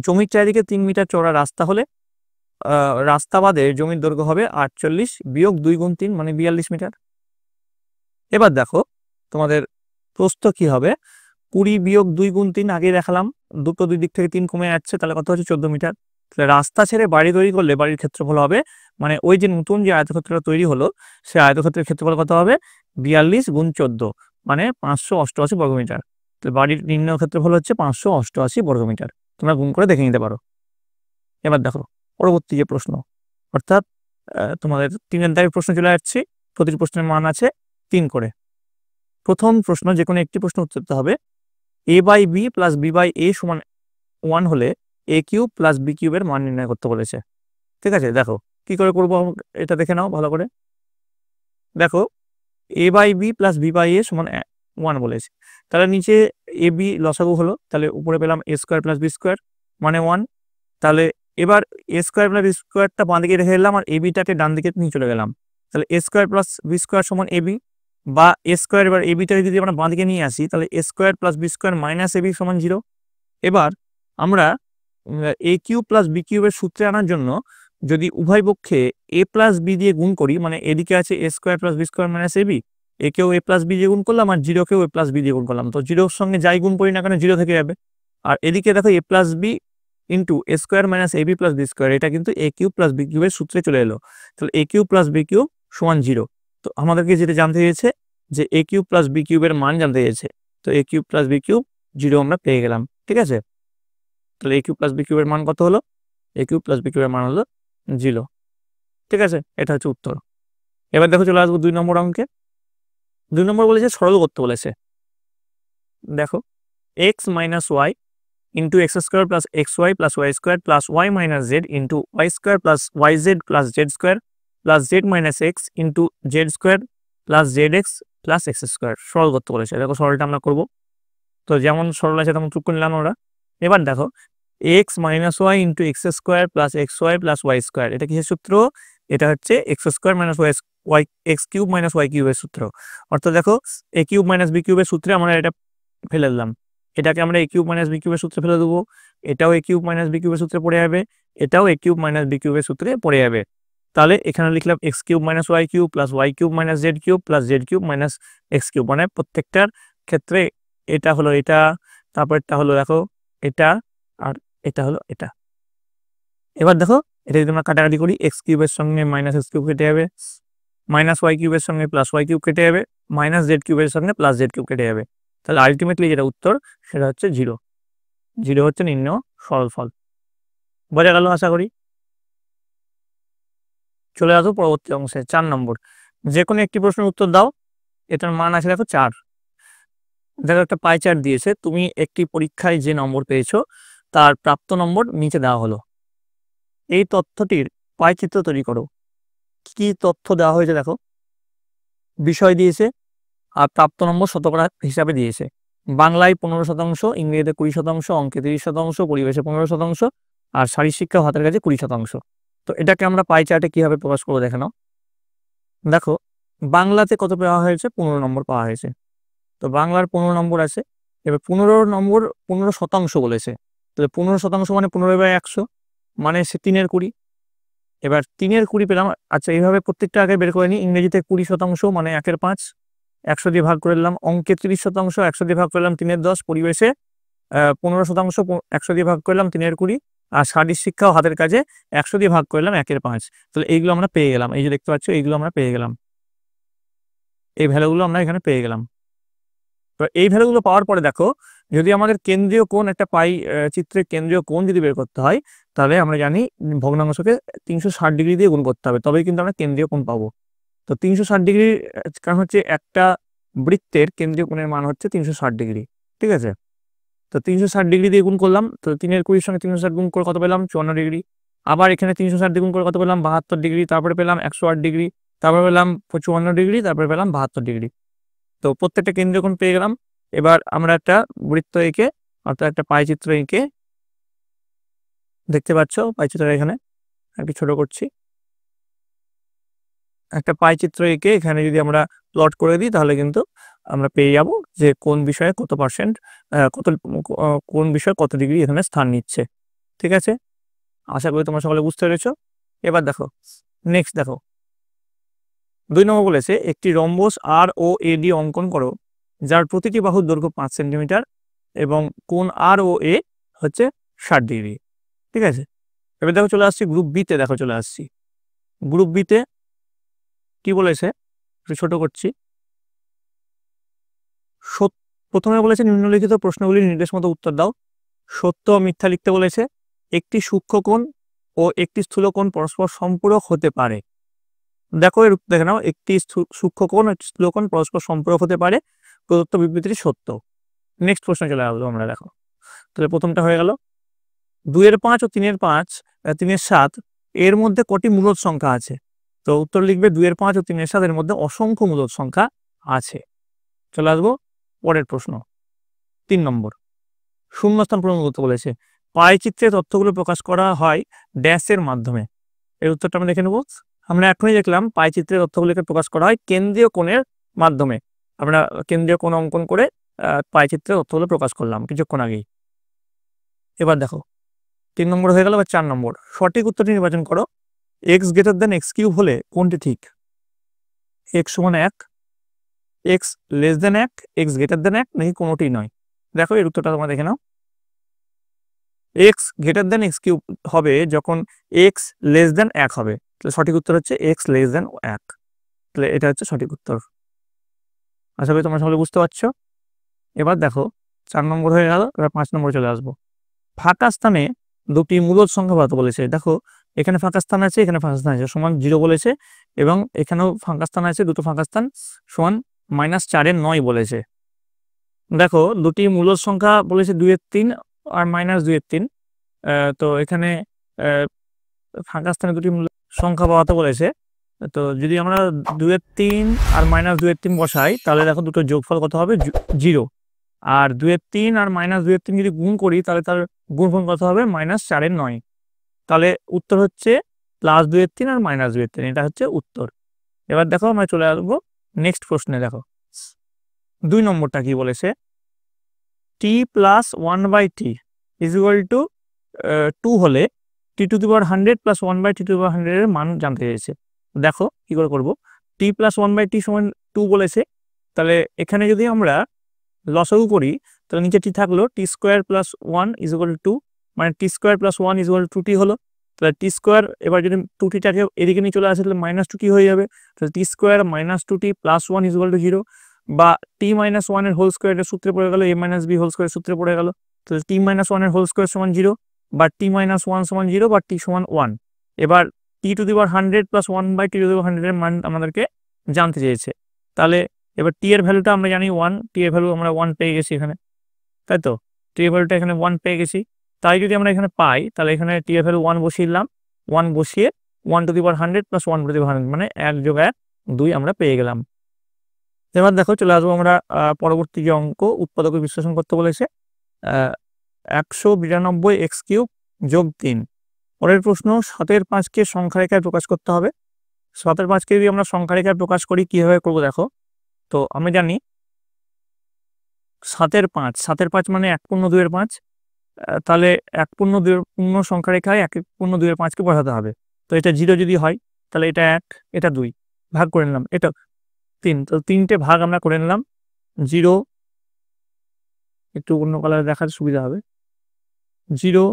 জমির চারিদিকে 3 মিটার চওড়া রাস্তা হলে রাস্তা বাদে জমির দৈর্ঘ্য হবে 48 বিয়োগ 2 গুণ 3 মানে 42 মিটার। এবার দেখো তোমাদের প্রস্থ কি হবে? 20 বিয়োগ 2 গুণ 3 আগেই দেখালাম, দুটো দুই দিক থেকে 3 কমে যাচ্ছে, তাহলে কত হচ্ছে 14 মিটার। তাহলে রাস্তা ছেড়ে বাড়ি তৈরি করলে বাড়ির ক্ষেত্রফল হবে, মানে ওই যে নতুন যে আয়তক্ষেত্রটা তৈরি হলো সেই আয়তক্ষেত্রের ক্ষেত্রফল কত হবে, 42 গুণ 14 মানে 588 বর্গমিটার। তো বাড়ির নির্ণয় ক্ষেত্রফল হচ্ছে 588 বর্গমিটার। তোমরা গুণ করে দেখে নিতে পারো। এবার দেখো পরবর্তী যে প্রশ্ন, অর্থাৎ তোমাদের 3 দাগের প্রশ্ন চলে আসছে। প্রতিটি প্রশ্নের মান আছে 3 করে। প্রথম প্রশ্ন, যে কোনো একটি প্রশ্ন উত্তর দিতে হবে। a by B plus B by A সমান 1 হলে a কিউব প্লাস বি কিউবের মান নির্ণয় করতে বলেছে। ঠিক আছে, দেখো কি করে করবো এটা দেখে নাও ভালো করে। দেখো a by B plus B by A সমান 1 বলেছে, তাহলে নিচে এ বি লসাগু হলো, তাহলে উপরে পেলাম a square plus B square মানে 1। তাহলে এবার এ স্কোয়ার প্লাস বি স্কোয়ারটা বাঁ দিকে রেখে এলাম আর এ বিটাকে ডান দিকে নিয়ে চলে গেলাম। তাহলে A square plus B square সমান এ বি, বা এ স্কোয়ার, এবার এ বিটাকে যদি আমরা বাঁ দিকে নিয়ে আসি তাহলে A square plus B square minus A B সমান 0। এবার আমরা এ কিউব প্লাস বি কিউবের সূত্রে আনার জন্য যদি উভয় পক্ষে এ প্লাস বি দিয়ে গুণ করি, মানে এদিকে আছে A square plus B square minus A B, একেও এ প্লাস বি দিয়ে গুণ করলাম আর জিরোকেও এ প্লাস বি দিয়ে গুণ করলাম, তো জিরোর সঙ্গে যাই গুণ করি না কেন 0 থেকে যাবে। আর এদিকে দেখো এ plus B into A square minus A B plus B square, এটা কিন্তু এ কিউব প্লাস বি কিউবের সূত্রে চলে এলো। তাহলে এ কিউব প্লাস বি কিউব সমান 0। তো আমাদেরকে যেটা জানতে চেয়েছে যে এ কিউব প্লাস বি কিউবের মান জানতে চেয়েছে, তো এ কিউব প্লাস বি কিউব 0 আমরা পেয়ে গেলাম। ঠিক আছে, তাহলে এ কিউব প্লাস বি কিউবের মান কত হলো, এ কিউব প্লাস বি কিউবের মান হলো 0। ঠিক আছে, এটা হচ্ছে উত্তর। এবার দেখো চলে আসবো 2 নম্বর অঙ্কে। 2 নম্বর বলেছে সরল করতে বলেছে। দেখো X minus Y into X square plus X Y plus Y square plus Y minus Z into Y square plus Y Z plus Z square plus Z minus X into Z square plus Z X plus X square সরল করতে বলেছে। দেখো সরলটা আমরা করবো, তো যেমন সরল আছে তেমন টুক করে নিলাম আমরা। এবার দেখো X minus Y into X square plus X Y plus Y square, এটা কিসের সূত্র, এটা হচ্ছে X square minus Y X cube minus Y কিউবের সূত্র। অর্থাৎ দেখো এ কিউব মাইনাস বি কিউবের সূত্রে আমরা এটা ফেলে দিলাম, এটাকে আমরা এ কিউব মাইনাস বি কিউবের সূত্রে ফেলে দেবো, এটাও এ কিউব মাইনাস বি কিউবের সূত্রে পড়ে যাবে, এটাও এ কিউব মাইনাস বি কিউবের সূত্রে পড়ে যাবে। তাহলে এখানে লিখলাম X cube minus Y cube plus Y cube minus Z cube plus Z cube minus X cube, মানে প্রত্যেকটার ক্ষেত্রে এটা হলো এটা, তারপরটা হলো দেখো এটা, আর এটা হলো এটা। এবার দেখো এটা যদি আমরা কাটাকাটি করি, এক্স কিউবের সঙ্গে মাইনাস এক্স কিউব কেটে যাবে, মাইনাস ওয়াই কিউবের সঙ্গে প্লাস ওয়াই কিউব কেটে যাবে, মাইনাস জেড কিউবের সঙ্গে প্লাস জেড কিউব কেটে যাবে। তাহলে আলটিমেটলি যেটা উত্তর সেটা হচ্ছে 0। 0 হচ্ছে নির্ণয় সরল ফল। বোঝা গেল আশা করি। চলে আসো পরবর্তী অংশে 4 নম্বর। যে কোনো একটি প্রশ্নের উত্তর দাও। এটার মান আছে দেখো 4। দেখো একটা পাই চার্ট দিয়েছে, তুমি একটি পরীক্ষায় যে নম্বর পেয়েছো তার প্রাপ্ত নম্বর নিচে দেওয়া হলো। এই তথ্যটির পাই চিত্র তৈরি করো। কি তথ্য দেওয়া হয়েছে দেখো, বিষয় দিয়েছে আর প্রাপ্ত নম্বর শতকরা হিসাবে দিয়েছে। বাংলায় 15%, ইংরেজিতে 20%, অঙ্কে 30%, পরিবেশে 15%, আর শারীরশিক্ষা হাতের কাছে 20%। তো এটাকে আমরা পাই চার্টে কিভাবে প্রকাশ করবো দেখে নাও। দেখো বাংলাতে কত পাওয়া হয়েছে, 15 নম্বর পাওয়া হয়েছে, তো বাংলার 15 নম্বর আছে। এবার 15 নম্বর 15% বলেছে, তাহলে 15% মানে 15/100, মানে সে 3-এর 20। এবার 3-এর 20 পেলাম। আচ্ছা এইভাবে প্রত্যেকটা আগে বের করে নিই। ইংরেজিতে 20% মানে 1/5, 100 দিয়ে ভাগ করে দিলাম। অঙ্কে 30%, 100 দিয়ে ভাগ করলাম 3/10। পরিবেশে 15%, 100 দিয়ে ভাগ করলাম 3-এর 20। আর শারীরিক শিক্ষা ও হাতের কাজে 100 দিয়ে ভাগ করলাম 1/5। তাহলে এইগুলো আমরা পেয়ে গেলাম, এই যে দেখতে পাচ্ছ এইগুলো আমরা পেয়ে গেলাম, এই ভ্যালুগুলো আমরা এখানে পেয়ে গেলাম। তো এই ভ্যালুগুলো পাওয়ার পরে দেখো যদি আমাদের কেন্দ্রীয় কোণ, একটা পাই চিত্রের কেন্দ্রীয় কোণ যদি বের করতে হয় তাহলে আমরা জানি ভগ্নাংশকে 360 ডিগ্রি দিয়ে গুণ করতে হবে, তবেই কিন্তু আমরা কেন্দ্রীয় কোণ পাবো। তো 360 ডিগ্রি, কারণ হচ্ছে একটা বৃত্তের কেন্দ্রীয় কোণের মান হচ্ছে 360 ডিগ্রি। ঠিক আছে, তো 360 ডিগ্রি দিয়ে গুণ করলাম, তো 3-এর 20 সঙ্গে 360 গুণ করে কত পেলাম, 54 ডিগ্রি। আবার এখানে 360 দিয়ে গুণ করে কত পেলাম, 72 ডিগ্রি। তারপরে পেলাম 108 ডিগ্রি, তারপরে পেলাম 54 ডিগ্রি, তারপরে পেলাম 72 ডিগ্রি। তো প্রত্যেকটা কেন্দ্রীয় কোণ পেয়ে গেলাম। এবার আমরা একটা বৃত্ত এঁকে, অর্থাৎ একটা পাই চিত্র এঁকে, দেখতে পাচ্ছ পাই চিত্র এখানে একটু ছোট করছি, একটা পাই চিত্র এঁকে এখানে যদি আমরা প্লট করে দিই তাহলে কিন্তু আমরা পেয়ে যাব যে কোন বিষয়ে কত পার্সেন্ট, কোন বিষয় কত ডিগ্রি এখানে স্থান নিচ্ছে। ঠিক আছে, আশা করি তোমরা সকলে বুঝতে পেরেছো। এবার দেখো নেক্সট, দেখো 2 নম্বর বলেছে একটি রম্বস আর ও এডি অঙ্কন করো যার প্রতিটি বাহুর দৈর্ঘ্য 5 সেন্টিমিটার এবং কোণ আর ও এ হচ্ছে 60 ডিগ্রি। ঠিক আছে, এবার দেখো চলে আসছি গ্রুপ বিতে। দেখো চলে আসছি গ্রুপ বিতে কি বলেছে, একটু ছোট করছি। প্রথমে বলেছে নিম্নলিখিত প্রশ্নগুলির নির্দেশ মতো উত্তর দাও। সত্য ও মিথ্যা লিখতে বলেছে। একটি সূক্ষ্মকোণ ও একটি স্থূলকোণ পরস্পর সম্পূরক হতে পারে। দেখো এর উত্তর দেখে নাও, একটি সূক্ষ্মকোণ ও একটি স্থূলকোণ পরস্পর সম্পূরক হতে পারে, প্রদত্ত বিবৃতিটি সত্য। নেক্সট প্রশ্ন চলে আসলো আমরা। দেখো তাহলে প্রথমটা হয়ে গেল 2-5 ও 3-5 3-7 এর মধ্যে কটি মূলদ সংখ্যা আছে? তো উত্তর লিখবে 2-5 ও 3-7 এর মধ্যে অসংখ্য মূলদ সংখ্যা আছে। চলে আসবো পরের প্রশ্ন 3 নম্বর। শূন্যস্থান পূরণ করতে বলেছে। পাই চিত্রে তথ্যগুলো প্রকাশ করা হয় ড্যাশের মাধ্যমে। এর উত্তরটা আমরা দেখে নেব। আমরা এখনই দেখলাম পাই চিত্রে তথ্যগুলোকে প্রকাশ করা হয় কেন্দ্রীয় কোণের মাধ্যমে। আমরা কেন্দ্রীয় কোণ অঙ্কন করে পাই চিত্রে তথ্যগুলো প্রকাশ করলাম কিছুক্ষণ আগেই। এবার দেখো 3 নম্বর হয়ে গেল। বা 4 নম্বর, সঠিক উত্তরটি নির্বাচন করো। X greater than X cube হলে কোনটি ঠিক? এক্স সমান 1, X less than 1, X greater than 1, নাকি কোনোটি নয়? দেখো এর উত্তরটা তোমরা দেখে নাও। X greater than X cube হবে যখন এক্স লেস দেন 1 হবে। তাহলে সঠিক উত্তর হচ্ছে এক্স লেস দেন 1। তাহলে এটা হচ্ছে সঠিক উত্তর। আশা করি তোমরা সকলে বুঝতে পারছো। এবার দেখো 4 নম্বর হয়ে গেল। এবার 5 নম্বর চলে আসবো। ফাঁকা স্থানে দুটি মূলদ সংখ্যা বাদ বলেছে। দেখো এখানে ফাঁকা স্থান আছে, এখানে ফাঁকা স্থান আছে, সমান 0 বলেছে, এবং এখানেও ফাঁকা স্থান আছে, দুটো ফাঁকা স্থান, সমান -4-9 বলেছে। দেখো দুটি মূলদ সংখ্যা বলেছে 2-3 আর -2-3। তো এখানে ফাঁকা স্থানে দুটি সংখ্যা পাওয়াতে বলেছে। তো যদি আমরা 2-3 আর -2-3 বসাই, তাহলে দেখো দুটো যোগফল কত হবে? 0। আর 2-3 আর -2-3 যদি গুণ করি, তাহলে তার গুণফল কত হবে? -4-9। তাহলে উত্তর হচ্ছে +2-3 আর -2-3, এটা হচ্ছে উত্তর। এবার দেখো আমরা চলে আসবো নেক্সট প্রশ্নে। দেখো 2 নম্বরটা কি বলেছে? t + 1/t = 2 হলে t⁻100 + 1/t⁻100 এর মান জানতে চেয়েছে। দেখো কি করে করব। t + 1/t = 2 বলেছে, তাহলে এখানে যদি আমরা লসাগু করি, তাহলে নিচে t থাকলো, t² + 1 = 2, মানে t² + 1 = 2t হলো। তাহলে t², এবার যদি 2tটাকে এদিকে নিয়ে চলে আসে, তাহলে -2t হয়ে যাবে। তাহলে t² - 2t + 1 = 0, বা t - 1 এর হোল স্কোয়ার এর সূত্রে পড়ে গেল, a - b হোল স্কোয়ার সূত্রে পড়ে গেল। তাহলে t - 1 এর হোল স্কোয়ার সমান 0, বা t - 1 সমান 0, বা t সমান 1। এবার t⁻100 + 1/t⁻100 এর মান আমাদেরকে জানতে চেয়েছে। তাহলে এবার t এর ভ্যালুটা আমরা জানি 1, t এর ভ্যালু আমরা 1 পেয়ে গেছি এখানে, তাই তো? t এর ভ্যালুটা এখানে 1 পেয়ে গেছি। তাই যদি আমরা এখানে পাই, তাহলে এখানে t এর ভ্যালু 1 বসিয়ে দিলাম। 1 বসিয়ে 1⁻100 + 1⁻100 মানে 1 + 1 2 আমরা পেয়ে গেলাম। এবার দেখো চলে আসবো আমরা পরবর্তী যে অঙ্ক, উৎপাদকে বিশ্লেষণ করতে বলেছে। 192x³ + 3। পরের প্রশ্ন, 7/5কে সংখ্যা রেখায় প্রকাশ করতে হবে। 7/5কে যদি আমরা সংখ্যা রেখায় প্রকাশ করি, কিভাবে করবো দেখো। তো আমি জানি 7/5 মানে 1/2/5। তাহলে 1/2 পূর্ণ সংখ্যা রেখায় 1/2/5কে বসাতে হবে। তো এটা 0 যদি হয়, তাহলে এটা 1, এটা 2, ভাগ করে নিলাম, এটা 3। তো 3টে ভাগ আমরা করে নিলাম। 0, একটু অন্য কালারে দেখার সুবিধা হবে, 0,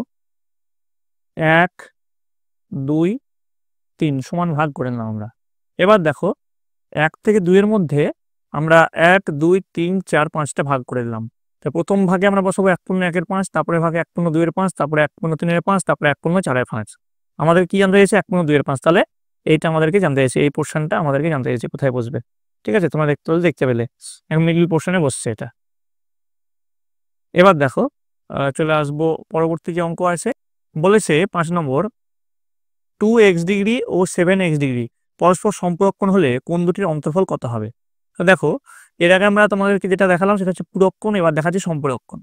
1, 2, 3 সমান ভাগ করে নিলাম আমরা। এবার দেখো 1 থেকে 2 এর মধ্যে আমরা 1, 2, 3, 4, 5টা ভাগ করে দিলাম। তো প্রথম ভাগে আমরা বসাবো 1/1-5, তারপরে ভাগে 1/2-5, তারপরে 1/3-5, তারপরে 1/4-5। আমাদের কি জানতে চাইছে? 1/2-5। তাহলে এইটা আমাদেরকে জানতে চাইছে, এই পোর্শনটা আমাদেরকে জানতে চাইছে কোথায় বসবে। ঠিক আছে, তোমরা দেখতে পেলে মিডল পোর্শনে বসছে এটা। এবার দেখো চলে আসবো পরবর্তী যে অঙ্ক আছে। বলেছে 5 নম্বর, 2x ডিগ্রি ও 7x ডিগ্রি পরস্পর সম্পূরকোণ হলে কোণ দুটির অন্তর্ফল কত হবে? তো দেখো এর আগে আমরা তোমাদেরকে যেটা দেখালাম সেটা হচ্ছে পূরককোণ, এবার দেখাচ্ছি সম্পূরককোণ।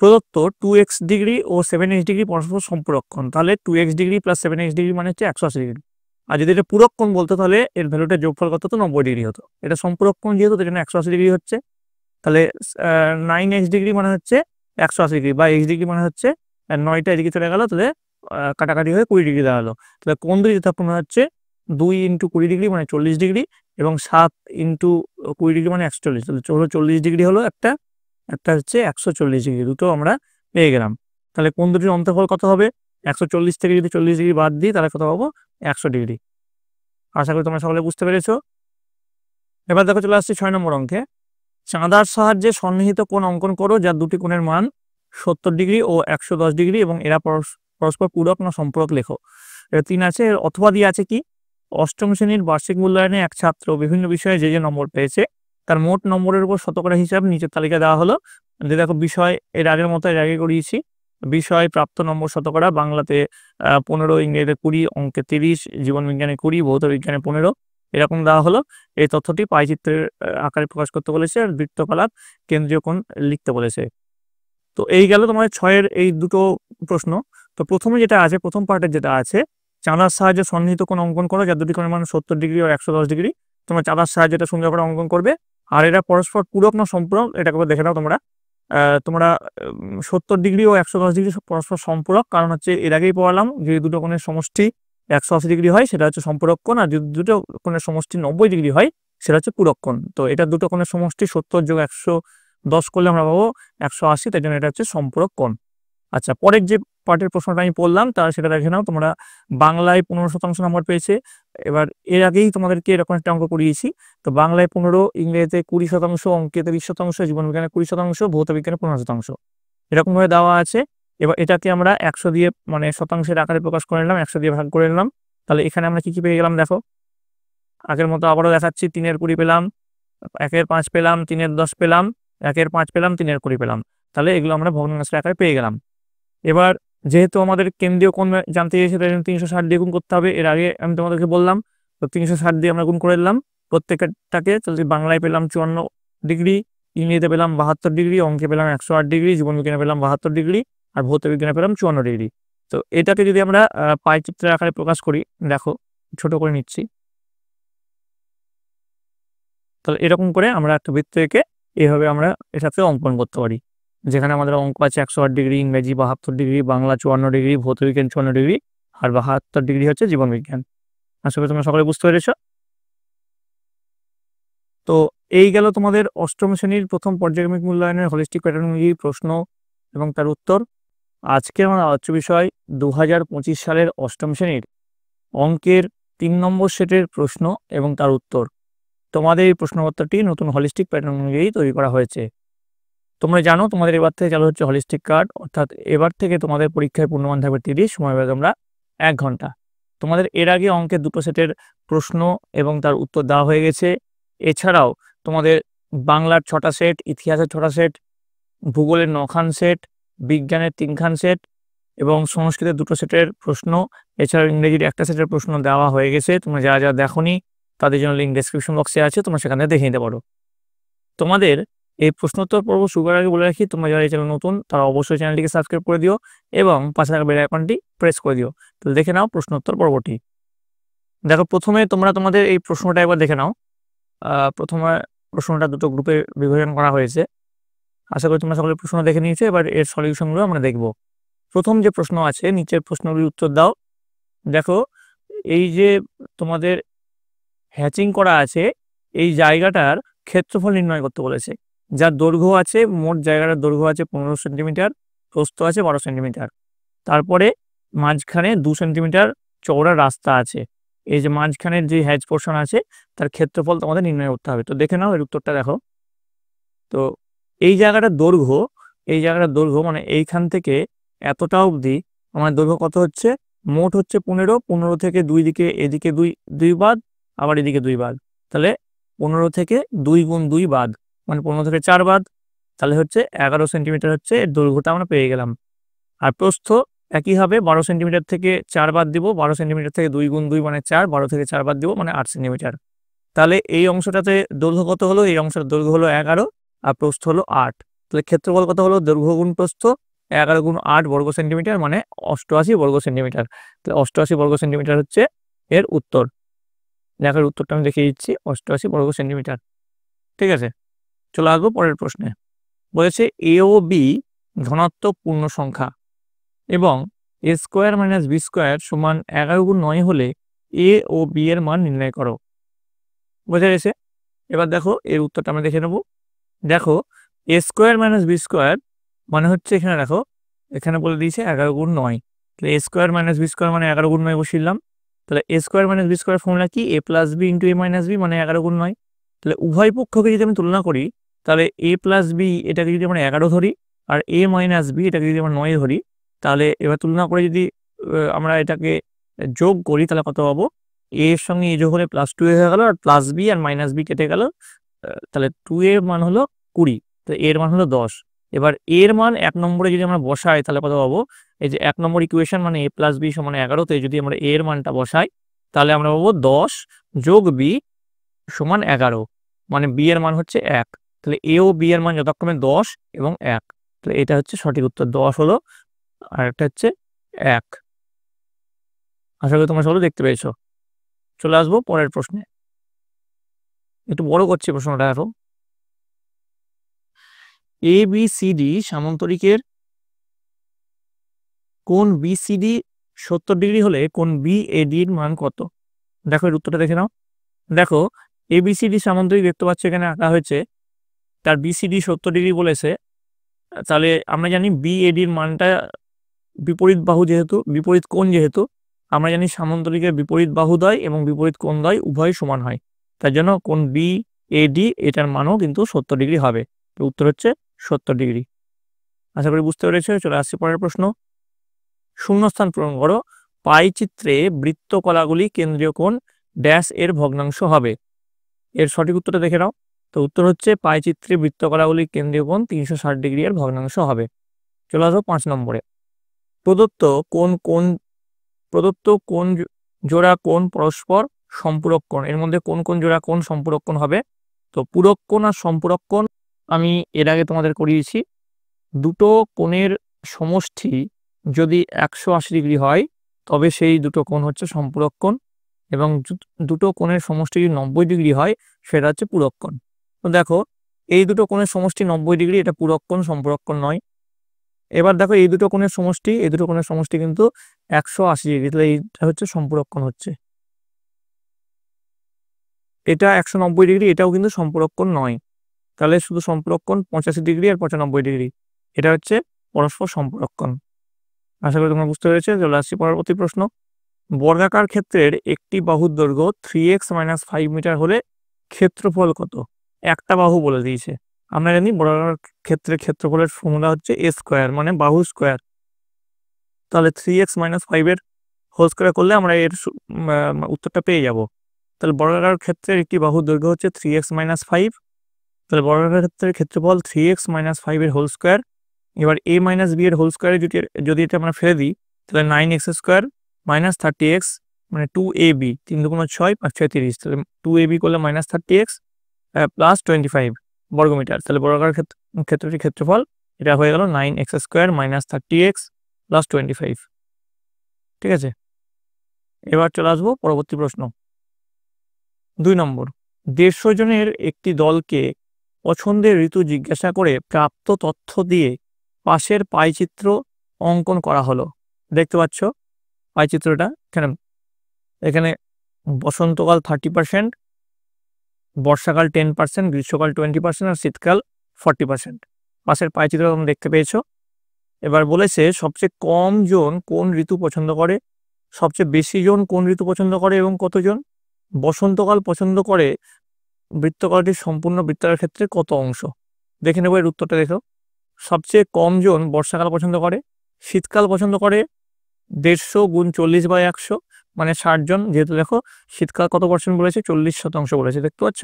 প্রদত্ত 2x ডিগ্রি ও 7x ডিগ্রি পরস্পর সম্পূরককোণ, তাহলে 2x ডিগ্রি + 7x ডিগ্রি মানে হচ্ছে 180 ডিগ্রি। আর যদি এটা পূরককোণ বলতো, তাহলে এর ভ্যালুটা যোগফল কত হতো? 90 ডিগ্রি হতো। এটা সম্পূরককোণ যেহেতু, তার জন্য 180 ডিগ্রি হচ্ছে। তাহলে 9x ডিগ্রি মানে হচ্ছে 180 ডিগ্রি, বা x ডিগ্রি মানে হচ্ছে 9টা এদিকে চলে গেল, তাহলে কাটাকাটি হয়ে 20 ডিগ্রি দাঁড়ালো। তাহলে কোণ দুটি যথাক্রমে হচ্ছে 2 × 20 ডিগ্রি মানে 40 ডিগ্রি, এবং 7 × 20 ডিগ্রি মানে 140। তাহলে 40 ডিগ্রি হলো একটা একটা হচ্ছে 140 ডিগ্রি, দুটো আমরা পেয়ে গেলাম। তাহলে কোন দুটির অন্তর্ফল কত হবে? 140 থেকে যদি 40 ডিগ্রি বাদ দিই তাহলে কত পাবো? 100 ডিগ্রি। আশা করি তোমরা সকলে বুঝতে পেরেছো। এবার দেখো চলে আসছে 6 নম্বর অঙ্কে। চাঁদার সাহায্যে সন্নিহিত কোণ অঙ্কন করো যার দুটি কোণের মান 70 ডিগ্রি ও 110 ডিগ্রি এবং এরা পরস্পর পূরক না সম্পূরক লেখো। এর 3 আছে, অথবা দিয়ে আছে কি, অষ্টম শ্রেণীর বার্ষিক মূল্যায়নে এক ছাত্র বিভিন্ন বিষয়ে যে নম্বর পেয়েছে তার মোট নম্বরের উপর শতকরা হিসাব নিচের তালিকা দেওয়া হলো। যে দেখো বিষয় এর আগের মতো এর আগে করিয়েছি, বিষয় প্রাপ্ত নম্বর শতকরা, বাংলাতে 15, ইংরেজিতে 20, অঙ্কে 30, জীবন বিজ্ঞানে 20, ভৌত বিজ্ঞানে 15, এরকম দেওয়া হলো। এই তথ্যটি পাইচিত্রের আকারে প্রকাশ করতে বলেছে আর বৃত্তকলাপ কেন্দ্রীয় কোণ লিখতে বলেছে। তো এই গেল তোমাদের 6-এর এই দুটো প্রশ্ন। তো প্রথমে যেটা আছে, প্রথম পার্টের যেটা আছে, চাঁদার সাহায্যে সন্নিহিত কোণ অঙ্কন করো যার দুটি কোণের মান 70 ডিগ্রি ও 110 ডিগ্রি। তোমরা চাঁদার সাহায্যে এটা সুন্দর করে অঙ্কন করবে। আর এরা পরস্পর পূরক না সম্পূরক এটা একবার দেখে নাও তোমরা। তোমরা 70 ডিগ্রি ও 110 ডিগ্রি পরস্পর সম্পূরক, কারণ হচ্ছে এর আগেই পড়ালাম যে দুটো কোণের সমষ্টি 180 ডিগ্রি হয় সেটা হচ্ছে সম্পূরক কোণ, আর যদি দুটো কোণের সমষ্টি 90 ডিগ্রি হয় সেটা হচ্ছে পূরক কোণ। তো এটা দুটো কোণের সমষ্টি 70 যোগ 110 করলে আমরা পাবো 180, তাই জন্য এটা হচ্ছে সম্পূরক কোণ। আচ্ছা, পরের যে পার্টের প্রশ্নটা আমি পড়লাম তার সেটা দেখে নাও তোমরা। বাংলায় 15% নাম্বার পেয়েছে। এবার এর আগেই তোমাদেরকে এরকম একটা অঙ্ক করিয়েছি। তো বাংলায় 15, ইংরেজিতে 20%, অঙ্কে 30%, জীবনবিজ্ঞানে 20%, ভৌত বিজ্ঞানে 15%, এরকম ভাবে দেওয়া আছে। এবার এটাকে আমরা 100 দিয়ে মানে শতাংশের আকারে প্রকাশ করে নিলাম, 100 দিয়ে ভাগ করে নিলাম। তাহলে এখানে আমরা কি কি পেয়ে গেলাম দেখো। আগের মতো আবারও দেখাচ্ছি, 3-এর 20 পেলাম, 1-এর 5 পেলাম, 3-এর 10 পেলাম, 1-এর 5 পেলাম, 3-এর 20 পেলাম। তাহলে এগুলো আমরা ভগ্নাংশের আকারে পেয়ে গেলাম। এবার যেহেতু আমাদের কেন্দ্রীয় কোণ জানতে চেয়েছে তাই জন্য 360 দিয়ে গুণ করতে হবে। এর আগে আমি তোমাদেরকে বললাম। তো 360 দিয়ে আমরা গুণ করে নিলাম প্রত্যেকটাকে। তাহলে বাংলায় পেলাম 54 ডিগ্রি, ইংরেজিতে পেলাম 72 ডিগ্রি, অঙ্কে পেলাম 108 ডিগ্রি, জীবনবিজ্ঞানে পেলাম 72 ডিগ্রি, আর ভৌত বিজ্ঞানে পেলাম 54 ডিগ্রি। তো এটাকে যদি আমরা পাইচিত্রের আকারে প্রকাশ করি, দেখো ছোট করে নিচ্ছি। তাহলে এরকম করে আমরা একটা বৃত্ত এঁকে এইভাবে আমরা এটাকে অঙ্কন করতে পারি, যেখানে আমাদের অঙ্ক আছে 108 ডিগ্রি, ইংরেজি 72 ডিগ্রি, বাংলা 54 ডিগ্রি, ভৌত বিজ্ঞান 54 ডিগ্রি, আর 72 ডিগ্রি হচ্ছে জীবন বিজ্ঞান। আশা করি তোমরা সকলে বুঝতে পেরেছ। তো এই গেল তোমাদের অষ্টম শ্রেণীর প্রথম পর্যায়ক্রমিক মূল্যায়নের হলিস্টিক প্যাটার্নগুলির প্রশ্ন এবং তার উত্তর। আজকে আমার আলোচ্য বিষয় 2025 সালের অষ্টম শ্রেণীর অঙ্কের 3 নম্বর সেটের প্রশ্ন এবং তার উত্তর। তোমাদের এই প্রশ্নপত্রটি নতুন হলিস্টিক প্যাটার্ন অনুযায়ী তৈরি করা হয়েছে। তোমরা জানো তোমাদের এবার থেকে চালু হচ্ছে হলিস্টিক কার্ড, অর্থাৎ এবার থেকে তোমাদের পরীক্ষায় পূর্ণমান থাকবে 30, সময় পাবে তোমরা 1 ঘন্টা। তোমাদের এর আগে অঙ্কের 2টো সেটের প্রশ্ন এবং তার উত্তর দেওয়া হয়ে গেছে। এছাড়াও তোমাদের বাংলার 6টা সেট, ইতিহাসের 6টা সেট, ভূগোলের 9খান সেট, বিজ্ঞানের 3খান সেট এবং সংস্কৃতের 2টো সেটের প্রশ্ন, এছাড়াও ইংরেজির 1টা সেটের প্রশ্ন দেওয়া হয়ে গেছে। তোমরা যারা যারা দেখোনি তাদের জন্য লিঙ্ক ডেসক্রিপশন বক্সে আছে, তোমরা সেখানে দেখে নিতে পারো। তোমাদের এই প্রশ্নোত্তর পর্ব শুরু করার আগে বলে রাখি, তোমরা যারা এই চ্যানেল নতুন তারা অবশ্যই চ্যানেলটিকে সাবস্ক্রাইব করে দিও এবং পাশে থাকা বেল আইকনটি প্রেস করে দিও। তো দেখে নাও প্রশ্নোত্তর পর্বটি। দেখো প্রথমে তোমরা তোমাদের এই প্রশ্নটা একবার দেখে নাও। প্রথমে প্রশ্নটা 2টো গ্রুপে বিভাজন করা হয়েছে। আশা করি তোমরা সকলে প্রশ্ন দেখে নিয়েছো। এবার এর সলিউশনগুলো আমরা দেখব। প্রথম যে প্রশ্ন আছে, নিচের প্রশ্নগুলির উত্তর দাও। দেখো এই যে তোমাদের হ্যাচিং করা আছে, এই জায়গাটার ক্ষেত্রফল নির্ণয় করতে বলেছে, যার দৈর্ঘ্য আছে, মোট জায়গাটার দৈর্ঘ্য আছে 15 সেন্টিমিটার, প্রস্থ আছে 12 সেন্টিমিটার। তারপরে মাঝখানে 2 সেন্টিমিটার চওড়া রাস্তা আছে। এই যে মাঝখানের যে হ্যাচ পোর্শন আছে তার ক্ষেত্রফল তোমাদের নির্ণয় করতে হবে। তো দেখে নাও এর উত্তরটা দেখো। তো এই জায়গাটার দৈর্ঘ্য মানে এইখান থেকে এতটা অবধি আমার দৈর্ঘ্য কত হচ্ছে, মোট হচ্ছে 15 থেকে 2 দিকে, এদিকে 2 বাদ, আবার এদিকে 2 বাদ। তাহলে 15 থেকে 2 গুণ 2 বাদ, মানে 15 থেকে 4 বাদ, তাহলে হচ্ছে 11 সেন্টিমিটার হচ্ছে এর দৈর্ঘ্যটা আমরা পেয়ে গেলাম। আর প্রস্থ একই হবে, 12 সেন্টিমিটার থেকে 4 বাদ দিব, 12 সেন্টিমিটার থেকে 2 গুণ 2 মানে 4, 12 থেকে 4 বাদ দিব মানে 8 সেন্টিমিটার। তাহলে এই অংশটাতে দৈর্ঘ্য কত হলো, এই অংশের দৈর্ঘ্য হলো 11 আর প্রস্থ হলো 8। তাহলে ক্ষেত্রফল কত হলো, দৈর্ঘ্য গুণ প্রস্থ 11 গুণ 8 বর্গ সেন্টিমিটার মানে 88 বর্গ সেন্টিমিটার। তাহলে 88 বর্গ সেন্টিমিটার হচ্ছে এর উত্তর। দেখার উত্তরটা আমি দেখিয়ে দিচ্ছি, 88 বর্গ সেন্টিমিটার। ঠিক আছে, চলে আসবো পরের প্রশ্নে। বলেছে এ ও বি ধনাত্মক পূর্ণ সংখ্যা এবং a square minus B square সমান 11 গুণ 9 হলে এ ও বি এর মান নির্ণয় করো। বোঝা গেছে? এবার দেখো এর উত্তরটা আমরা দেখে নেব। দেখো এ স্কোয়ার মাইনাস বি স্কোয়ার মানে হচ্ছে এখানে দেখো এখানে বলে দিয়েছে 11 গুণ 9, তাহলে A square minus B square মানে 11 গুণ 9 বসিলাম। তাহলে A square minus B square formula কি? A plus B into A minus B মানে 11 গুণ 9। তাহলে উভয় পক্ষকে যদি আমি তুলনা করি তাহলে এ প্লাস বি এটাকে যদি আমরা 11 ধরি আর এ মাইনাস বি এটাকে যদি আমরা 9 ধরি, তাহলে এবার তুলনা করে যদি আমরা এটাকে যোগ করি তাহলে কত পাবো? এ এর সঙ্গে এ যোগ হলে প্লাস 2 হয়ে গেল, আর প্লাস বি আর মাইনাস বি কেটে গেল, তাহলে 2 এর মান হলো 20, তো এর মান হলো 10। এবার এর মান 1 নম্বরে যদি আমরা বসাই তাহলে কত পাবো? এই যে 1 নম্বর ইকুয়েশন মানে এ প্লাস বি সমান 11তে যদি আমরা এর মানটা বসাই তাহলে আমরা পাবো 10 যোগ বি সমান 11, মানে বি এর মান হচ্ছে 1। তাহলে এ ও বি এর মান যথাক্রমে 10 এবং 1, তাহলে এটা হচ্ছে সঠিক উত্তর। 10 হলো আর একটা হচ্ছে 1। আশা করি তোমরা সকলে দেখতে পেয়েছো। চলে আসবো পরের প্রশ্নে, একটু বড় করছি প্রশ্নটা আরো। এ বি সি ডি সামান্তরিকের কোণ বিসিডি 70 ডিগ্রি হলে কোণ বিএডি এর মান কত? দেখো এর উত্তরটা দেখে নাও। দেখো এবিসিডি সামান্তরিক দেখতে পাচ্ছ এখানে আঁকা হয়েছে, তার বিসিডি 70 ডিগ্রি বলেছে, তাহলে আমরা জানি বিএডির মানটা বিপরীত বাহু যেহেতু বিপরীত কোণ যেহেতু আমরা জানি সামান্তরিকের বিপরীত বাহুদ্বয় এবং বিপরীত কোণদ্বয় উভয় সমান হয়, তার জন্য কোণ বিএডি এটার মানও কিন্তু 70 ডিগ্রি হবে। তো উত্তর হচ্ছে 70 ডিগ্রি। আশা করি বুঝতে পেরেছো। চলে আসছে পরের প্রশ্ন। শূন্যস্থান পূরণ করো। পাই চিত্রে বৃত্তকলাগুলি কেন্দ্রীয় কোণ ড্যাশ এর ভগ্নাংশ হবে। এর সঠিক উত্তরটা দেখে নাও। তো উত্তর হচ্ছে পাই চিত্রে বৃত্তকলাগুলি কেন্দ্রীয় কোণ 360 ডিগ্রি এর ভগ্নাংশ হবে। চলে আসো 5 নম্বরে। প্রদত্ত কোণ জোড়া কোণ পরস্পর সম্পূরক কোণ, এর মধ্যে কোন জোড়া কোণ সম্পূরক কোণ হবে? তো পূরক কোণ আর সম্পূরক কোণ আমি এর আগে তোমাদের করিয়েছি। দুটো কোণের সমষ্টি যদি 180 ডিগ্রি হয় তবে সেই দুটো কোণ হচ্ছে সম্পূরক কোণ, এবং দুটো কোণের সমষ্টি যদি 90 ডিগ্রি হয় সেটা হচ্ছে পূরক কোণ। তো দেখো এই দুটো কোণের সমষ্টি 90 ডিগ্রি, এটা পূরক কোণ, সম্পূরক কোণ নয়। এবার দেখো এই দুটো কোণের সমষ্টি কিন্তু 180 ডিগ্রি, তাহলে এইটা হচ্ছে সম্পূরক কোণ হচ্ছে। এটা 190 ডিগ্রি, এটাও কিন্তু সম্পূরক কোণ নয়, তাহলে শুধু সম্পূরক কোণ 85 ডিগ্রি আর 95 ডিগ্রি, এটা হচ্ছে পরস্পর সম্পূরক কোণ। আশা করি তোমরা বুঝতে পেরেছো। চলে আসছি পরবর্তী প্রশ্ন। বর্গাকার ক্ষেত্রের একটি বাহুর দৈর্ঘ্য 3x - 5 মিটার হলে ক্ষেত্রফল কত? একটা বাহু বলে দিয়েছে। আমরা জানি বর্গাকার ক্ষেত্রের ক্ষেত্রফলের ফর্মুলা হচ্ছে এ স্কোয়ার মানে বাহু স্কোয়ার। তাহলে 3x - 5 এর হোল স্কোয়ার করলে আমরা এর উত্তরটা পেয়ে যাব। তাহলে বর্গাকার ক্ষেত্রের একটি বাহুর দৈর্ঘ্য হচ্ছে 3x - 5, তাহলে বর্গাকার ক্ষেত্রের ক্ষেত্রফল 3x - 5 এর হোল স্কোয়ার। এবার a - b এর হোল স্কোয়ারে যদি এটা আমরা ফেলে দিই তাহলে 9x স্কোয়ার মাইনাস 30x মানে 2ab, 3 দুগুণ 6 5 6 30, তাহলে 2ab করলে মাইনাস 30x প্লাস 25 বর্গমিটার। তাহলে বর্গাকার ক্ষেত্রটির ক্ষেত্রফল এটা হয়ে গেল 9x square minus 30x plus 25। ঠিক আছে, এবার চলে আসবো পরবর্তী প্রশ্ন। 2 নম্বর। 150 জনের একটি দলকে পছন্দের ঋতু জিজ্ঞাসা করে প্রাপ্ত তথ্য দিয়ে পাশের পাইচিত্র অঙ্কন করা হলো। দেখতে পাচ্ছ পাইচিত্রটা এখানে বসন্তকাল 30%, বর্ষাকাল 10%, গ্রীষ্মকাল 20% আর শীতকাল 40%। পাশের পাইচিত্র তোমরা দেখতে পেয়েছো। এবার বলেছে সবচেয়ে কম জন কোন ঋতু পছন্দ করে, সবচেয়ে বেশি জন কোন ঋতু পছন্দ করে এবং কতজন বসন্তকাল পছন্দ করে বৃত্তকালটির সম্পূর্ণ বৃত্তাকার ক্ষেত্রে কত অংশ? দেখে নেবো এর উত্তরটা। দেখো সবচেয়ে কম জন বর্ষাকাল পছন্দ করে, শীতকাল পছন্দ করে 150 গুণ 40/100 মানে 60 জন, যেহেতু দেখো শীতকাল কত পার্সেন্ট বলেছে 40% বলেছে, দেখতে পাচ্ছ,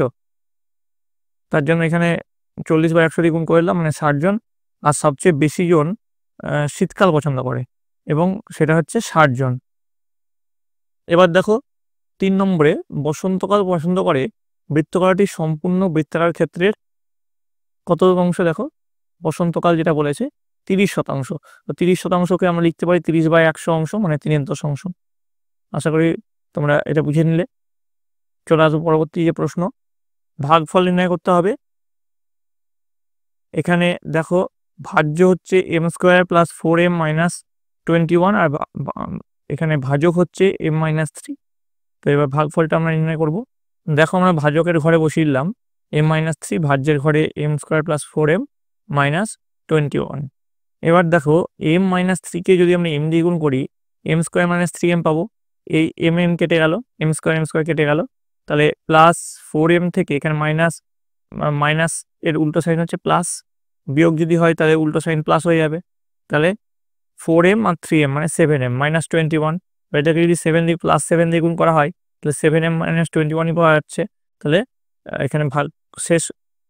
তার জন্য এখানে 40/100 দিয়ে গুণ করে দিলাম মানে 60 জন। আর সবচেয়ে বেশি জন শীতকাল পছন্দ করে এবং সেটা হচ্ছে 60 জন। এবার দেখো 3 নম্বরে বসন্তকাল পছন্দ করে বৃত্তকারটির সম্পূর্ণ বৃত্তাকার ক্ষেত্রের কত অংশ? দেখো বসন্তকাল যেটা বলেছে 30%, তো 30%কে আমরা লিখতে পারি 30/100 অংশ মানে 3/10 অংশ। আশা করি তোমরা এটা বুঝে নিলে। চলে আসবো পরবর্তী যে প্রশ্ন, ভাগফল নির্ণয় করতে হবে। এখানে দেখো ভাজ্য হচ্ছে m স্কোয়ার প্লাস 4m - 21 আর এখানে ভাজক হচ্ছে m - 3। তো এবার ভাগফলটা আমরা নির্ণয় করব। দেখো আমরা ভাজকের ঘরে বসিয়ে দিলাম m - 3, ভাজ্যের ঘরে m square plus 4m, minus 21। এবার দেখো m মাইনাস 3কে যদি আমরা m দিয়ে গুণ করি m স্কোয়ার মাইনাস 3m পাবো। এই m কেটে গেল, m স্কোয়ার কেটে গেল, তাহলে প্লাস 4m থেকে এখানে মাইনাস এর উল্টো সাইন হচ্ছে প্লাস, বিয়োগ যদি হয় তাহলে উল্টো সাইন প্লাস হয়ে যাবে। তাহলে 4m আর 3m মানে 7m মাইনাস 21। এটাকে যদি 7 দিয়ে প্লাস 7 দিয়ে গুণ করা হয় তাহলে 7m মাইনাস 21ই পাওয়া যাচ্ছে। তাহলে এখানে ভাগ শেষ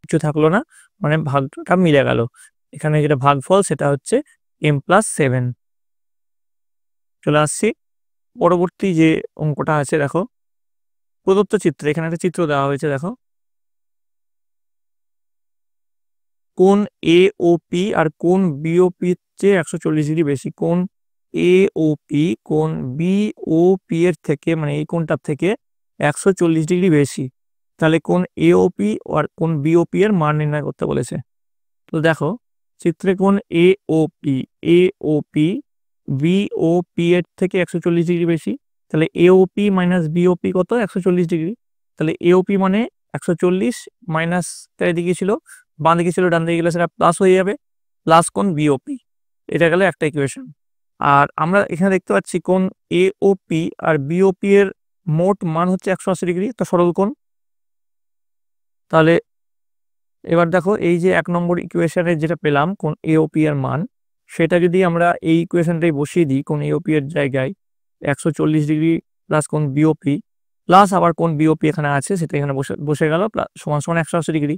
কিছু থাকলো না, মানে ভাগটা মিলে গেল। এখানে যেটা ভাগফল সেটা হচ্ছে m প্লাস 7। চলে আসছি পরবর্তী যে অঙ্কটা আছে। দেখো প্রদত্ত চিত্রে এখানে একটা চিত্র দেওয়া হয়েছে। দেখো কোন এ ও পি আর কোন বিওপির চেয়ে 140 ডিগ্রি বেশি। কোন এ ও পি কোন বি ও পি এর থেকে, মানে এই কোনটার থেকে 140 ডিগ্রি বেশি। তাহলে কোন এ ও পি আর কোন বিওপি এর মান নির্ণয় করতে বলেছে। তো দেখো চিত্রে কোন এ ও পি বিওপি এর থেকে 140 ডিগ্রি বেশি। তাহলে এওপি মাইনাস বিওপি কত? 140 ডিগ্রি। তাহলে এওপি মানে 140 মাইনাস এদিকে ছিল, বাঁ দিকে ছিল, ডান দিকে গেলে সেটা প্লাস হয়ে যাবে, প্লাস কোন বিওপি। এটা গেল একটা ইকুয়েশন। আর আমরা এখানে দেখতে পাচ্ছি কোন এওপি আর বিওপি এর মোট মান হচ্ছে 180 ডিগ্রি, একটা সরল কোণ। তাহলে এবার দেখো এই যে 1 নম্বর ইকুয়েশনে যেটা পেলাম কোন এওপি এর মান, সেটা যদি আমরা এই ইকুয়েশনটাই বসিয়ে দিই কোন এওপি এর জায়গায় 140 ডিগ্রি প্লাস কোন বিওপি প্লাস আবার কোন বিওপি এখানে আছে সেটা এখানে বসে গেল, সমান সমান 180 ডিগ্রি।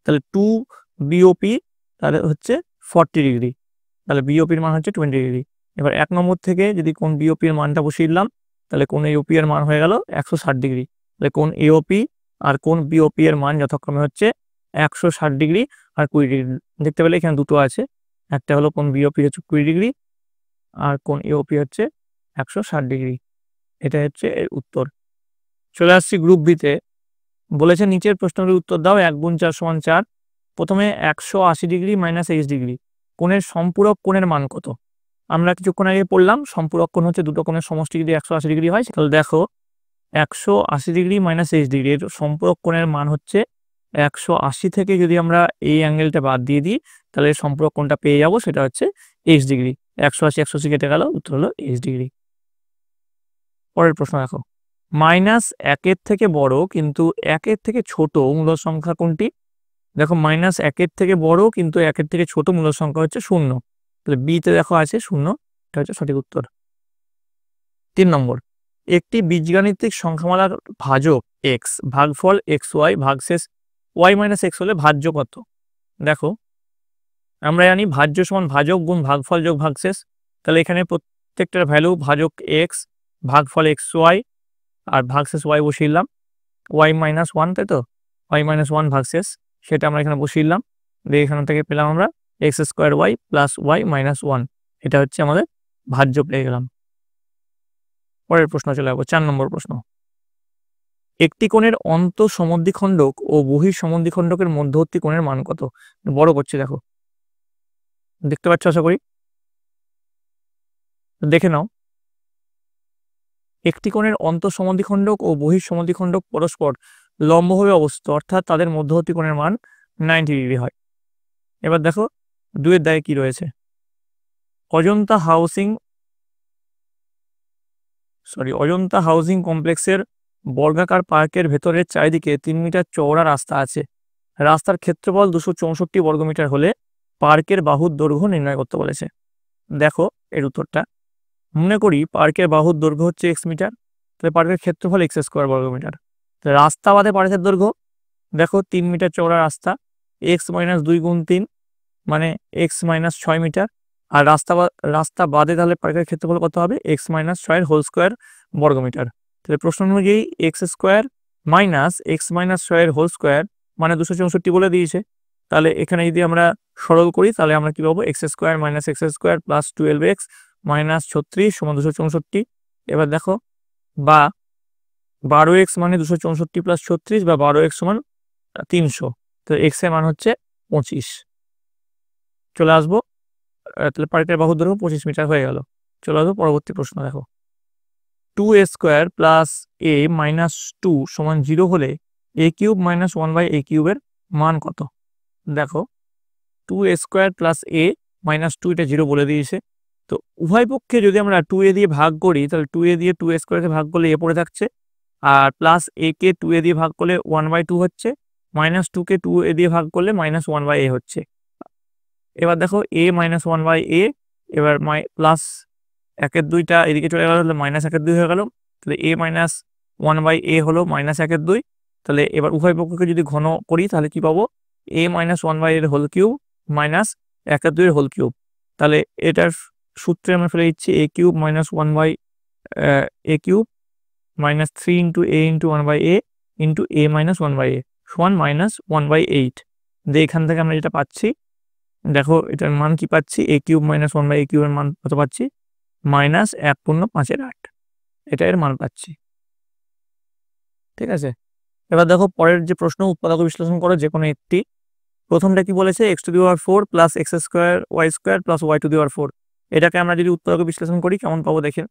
তাহলে 2 বিওপি তাহলে হচ্ছে 40 ডিগ্রি। তাহলে বিওপির মান হচ্ছে 20 ডিগ্রি। এবার 1 নম্বর থেকে যদি কোন বিওপি এর মানটা বসিয়ে দিলাম তাহলে কোন এওপি এর মান হয়ে গেল 160 ডিগ্রি। তাহলে কোন এওপি আর কোন বিওপি এর মান যথাক্রমে হচ্ছে 160 ডিগ্রি আর 20 ডিগ্রি। দেখতে পেলে এখানে দুটো আছে, একটা হলো কোন বিওপি হচ্ছে 20 ডিগ্রি আর কোন এওপি হচ্ছে 160 ডিগ্রি। এটা হচ্ছে এর উত্তর। চলে আসছি গ্রুপ বিতে। বলেছে নিচের প্রশ্নের উত্তর দাও। 1 গুণ 4 সমান 4। প্রথমে 180 ডিগ্রি মাইনাস 30 ডিগ্রি কোণের সম্পূরক কোণের মান কত? আমরা কিছুক্ষণ আগে পড়লাম সম্পূরক কোণ হচ্ছে দুটো কোণের সমষ্টি যদি 180 ডিগ্রি হয়। তাহলে দেখো 180 ডিগ্রি মাইনাস 30 ডিগ্রি এর সম্পূরক কোণের মান হচ্ছে 180 থেকে যদি আমরা এই অ্যাঙ্গেলটা বাদ দিয়ে দিই তাহলে সম্পূরক কোণটা পেয়ে যাবো, সেটা হচ্ছে 30 ডিগ্রি। 180 কেটে গেল, উত্তর হলো 30 ডিগ্রি। পরের প্রশ্ন দেখো মাইনাস 1 থেকে বড় কিন্তু 1 থেকে ছোট মূল সংখ্যা কোনটি? দেখো মাইনাস 1 থেকে বড় কিন্তু 1 থেকে ছোট মূল সংখ্যা হচ্ছে 0। তাহলে বিতে দেখো আছে 0, এটা হচ্ছে সঠিক উত্তর। 3 নম্বর একটি বীজগাণিতিক সংখ্যামালার ভাজক x ভাগফল xy ভাগশেষ y মাইনাস x হলে ভাজ্য কত? দেখো আমরা জানি ভাজ্য সমান ভাজক গুণ ভাগফল যোগ ভাগশেষ। তাহলে এখানে প্রত্যেকটার ভ্যালু ভাজক x ভাগফল xy আর ভাগশেষ y বসিয়ে দিলাম, y মাইনাস 1, তাই তো y মাইনাস 1 ভাগশেষ সেটা আমরা এখানে বসিয়ে দিলাম। এখান থেকে পেলাম আমরা X square Y plus Y minus 1। এটা হচ্ছে আমাদের ভাজ্য পেয়ে গেলাম। পরের প্রশ্ন চলে যাবো 4 নম্বর প্রশ্ন। একটি কোণের অন্তঃসমদ্বিখণ্ডক ও বহিঃসমদ্বিখণ্ডকের মধ্যবর্তী কোণের মান কত? বড় করছি দেখো, দেখতে পাচ্ছ আশা করি, দেখে নাও। একটি কোণের অন্তঃসমদ্বিখণ্ডক ও বহিঃসমদ্বিখণ্ডক পরস্পর লম্বভাবে অবস্থিত, অর্থাৎ তাদের মধ্যবর্তী কোণের মান 90 ডিগ্রি হয়। এবার দেখো 2 এর দাগে কি রয়েছে। অজন্তা হাউজিং কমপ্লেক্সের বর্গাকার পার্কের ভেতরের চারিদিকে 3 মিটার চওড়া রাস্তা আছে। রাস্তার ক্ষেত্রফল 264 বর্গমিটার হলে পার্কের বাহুর দৈর্ঘ্য নির্ণয় করতে বলেছে। দেখো এর উত্তরটা, মনে করি পার্কের বাহুর দৈর্ঘ্য হচ্ছে x মিটার, তাহলে পার্কের ক্ষেত্রফল x স্কোয়ার বর্গমিটার। রাস্তা বাদে পার্কের দৈর্ঘ্য দেখো 3 মিটার চওড়া রাস্তা, x মাইনাস 2 গুণ 3 মানে x মাইনাস 6 মিটার। আর রাস্তা বাদে তাহলে পার্কের ক্ষেত্রফল কত হবে? x মাইনাস 6 এর হোল স্কোয়ার বর্গমিটার। তাহলে প্রশ্ন অনুযায়ী x square minus x minus 6 এর হোল স্কোয়ার মানে 264 বলে দিয়েছে। তাহলে এখানে যদি আমরা সরল করি তাহলে আমরা কি পাবো? x square minus x square plus 12x minus 36 সমান 264। এবার দেখো বা 12x মানে 264 প্লাস 36 বা 12x সমান 300। তো x এর মান হচ্ছে 25। চলে আসবো, তাহলে পার্কের বাহুর দৈর্ঘ্য 25 মিটার হয়ে গেল। চলে আসবো পরবর্তী প্রশ্ন। দেখো 2a square plus a minus 2 সমান 0 হলে a কিউব মাইনাস 1/a কিউবের মান কত? দেখো 2a² প্লাস a মাইনাস 2 এটা 0 বলে দিয়েছে। তো উভয় পক্ষে যদি আমরা 2a দিয়ে ভাগ করি তাহলে 2a দিয়ে 2a² ভাগ করলে a পড়ে থাকছে, আর প্লাস a কে 2a দিয়ে ভাগ করলে 1/2 হচ্ছে, মাইনাস 2 কে 2a দিয়ে ভাগ করলে -1/a হচ্ছে। এবার দেখো a -1/a, এবার প্লাস 1/2টা এদিকে চলে গেল, তাহলে -1/2 হয়ে গেল, তাহলে a -1/a হলো -1/2। তাহলে এবার উভয় পক্ষকে যদি ঘন করি তাহলে কি পাবো, a -1/a এর হোল কিউব মাইনাস 1/2 এর হোল কিউব। তাহলে এটার সূত্রে আমরা ফেলে দিচ্ছি a cube minus 1/a cube minus 3 into a into 1/a into a -1/a সমান -1/8। দিয়ে এখান থেকে আমরা যেটা পাচ্ছি, দেখো এটার মান কি পাচ্ছি, a কিউব মাইনাস 1/a কিউবের মান কত পাচ্ছি, -1.5/8 এটা এর মান পাচ্ছি। ঠিক আছে, এবার দেখো পরের যে প্রশ্ন, উৎপাদক বিশ্লেষণ করো যে কোনো একটি। প্রথমটা কি বলেছে, x⁴ plus x² y² plus y⁴। এটাকে আমরা যদি উৎপাদক বিশ্লেষণ করি কেমন পাবো দেখেন,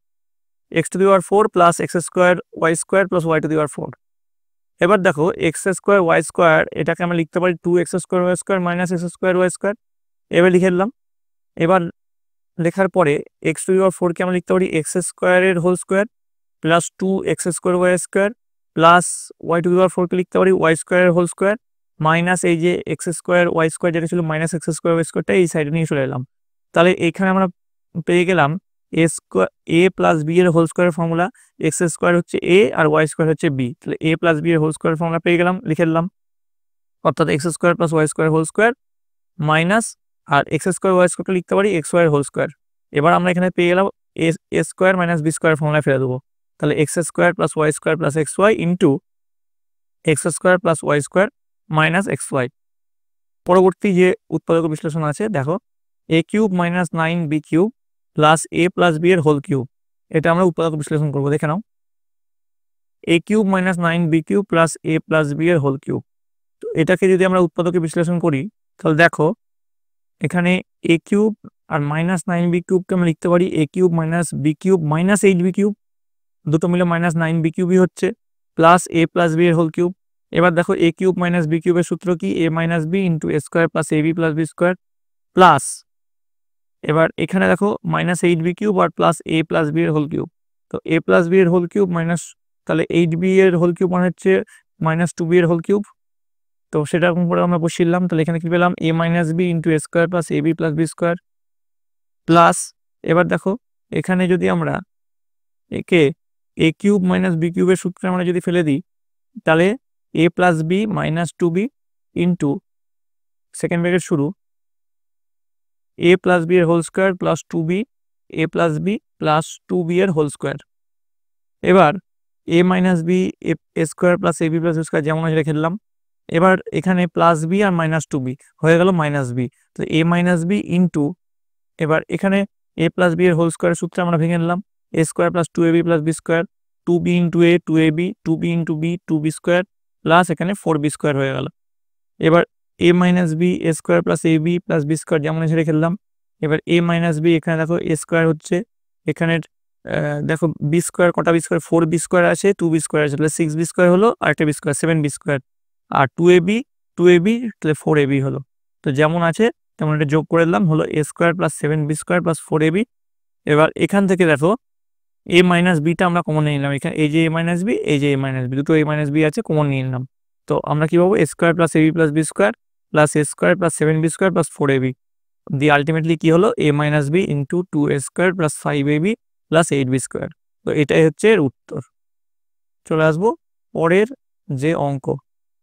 x⁴ plus x² y² plus y⁴। এবার দেখো x² y² এটাকে আমরা লিখতে পারি 2x² y² minus x² y²। এবার লিখে দিলাম। এবার লেখার পরে x⁴ কে আমরা লিখতে পারি x² এর whole square plus 2x² y² plus y⁴ কে লিখতে পারি y² এর হোল স্কোয়ার মাইনাস এই যে x² y² যেটা ছিল মাইনাস x² y²টা এই সাইডে নিয়ে চলে এলাম। তাহলে এখানে আমরা পেয়ে গেলাম a প্লাস b এর হোল স্কোয়ারের ফর্মুলা, x² হচ্ছে a আর y² হচ্ছে b, তাহলে a প্লাস b এর হোল স্কোয়ারের ফর্মুলা পেয়ে গেলাম, লিখে দিলাম। অর্থাৎ x² plus y² whole square minus, আর x² y² কে লিখতে পারি xy এর হোল স্কোয়ার। এবার আমরা এখানে পেয়ে গেলাম a² মাইনাস b² ফর্মুলা ফেলে দেবো। তাহলে x² plus y² plus xy into x² plus y² minus xy। পরবর্তী যে উৎপাদক বিশ্লেষণ আছে দেখো, a cube minus 9b cube plus a plus b এর হোল কিউব, এটা আমরা উৎপাদক বিশ্লেষণ করবো, দেখে নাও। a cube minus 9b cube plus a plus b এর হোল কিউব। তো এটাকে যদি আমরা উৎপাদকে বিশ্লেষণ করি তাহলে দেখো এখানে a কিউব আর মাইনাস 9b কিউবকে আমরা লিখতে পারি a cube minus b cube minus 8b cube, দুটো মিলে মাইনাস 9b কিউবই হচ্ছে, প্লাস a প্লাস b এর হোল কিউব। এবার দেখো a কিউব মাইনাস b কিউবের সূত্র কি, a minus b into a square plus ab plus b square plus, এবার এখানে দেখো মাইনাস 8b কিউব আর প্লাস a প্লাস b এর হোল কিউব। তো a প্লাস b এর হোল কিউব মাইনাস, তাহলে 8b এর হোল কিউব মানে হচ্ছে মাইনাস 2b এর হোল কিউব। তো সেটা করে আমরা বসিলাম, তাহলে এখানে কি পেলাম, a minus b into a square plus ab plus b square plus, এবার দেখো এখানে যদি আমরা একে a কিউব মাইনাস b কিউবের সূত্রে আমরা যদি ফেলে দিই তাহলে a plus b minus 2b into second bracket শুরু a প্লাস b এর whole square plus 2b a plus b plus 2b এর হোল স্কোয়ার। এবার a minus b a square plus ab plus b square যেমন রেখে দিলাম। এবার এখানে plus b আর minus 2b হয়ে গেল মাইনাস b, তো a মাইনাস b ইন্টু, এবার এখানে a প্লাস b এর হোল স্কোয়ারের সূত্রে আমরা ভেঙে নিলাম, a square plus 2ab plus b square 2b into a 2ab 2b into b 2b square plus এখানে 4b স্কোয়ার হয়ে গেল। এবার a minus b a square plus ab plus b square যেমন এসে রেখে দিলাম। এবার a মাইনাস b এখানে দেখো a স্কোয়ার হচ্ছে, এখানে দেখো b স্কোয়ার কটা b স্কোয়ার 4b স্কোয়ার আছে 2b স্কোয়ার আছে, তাহলে 6b স্কোয়ার হলো আর একটা b স্কোয়ার 7b স্কোয়ার, আর 2ab তাহলে 4ab হলো। তো যেমন আছে তেমন এটা যোগ করে দিলাম, হলো a square plus 7b square plus 4ab। এবার এখান থেকে দেখো a মাইনাস বিটা আমরা কমন নিয়ে নিলাম, এখানে এই যে a মাইনাস বি এই যে a মাইনাস বি দুটো a মাইনাস বি আছে কমন নিয়ে নিলাম। তো আমরা কি পাবো, a square plus ab plus b square plus a square plus 7b square plus 4ab দিয়ে আলটিমেটলি কি হলো a minus B into 2a square plus 5ab plus 8b square. তো এটাই হচ্ছে এর উত্তর। চলে আসবো পরের যে অঙ্ক,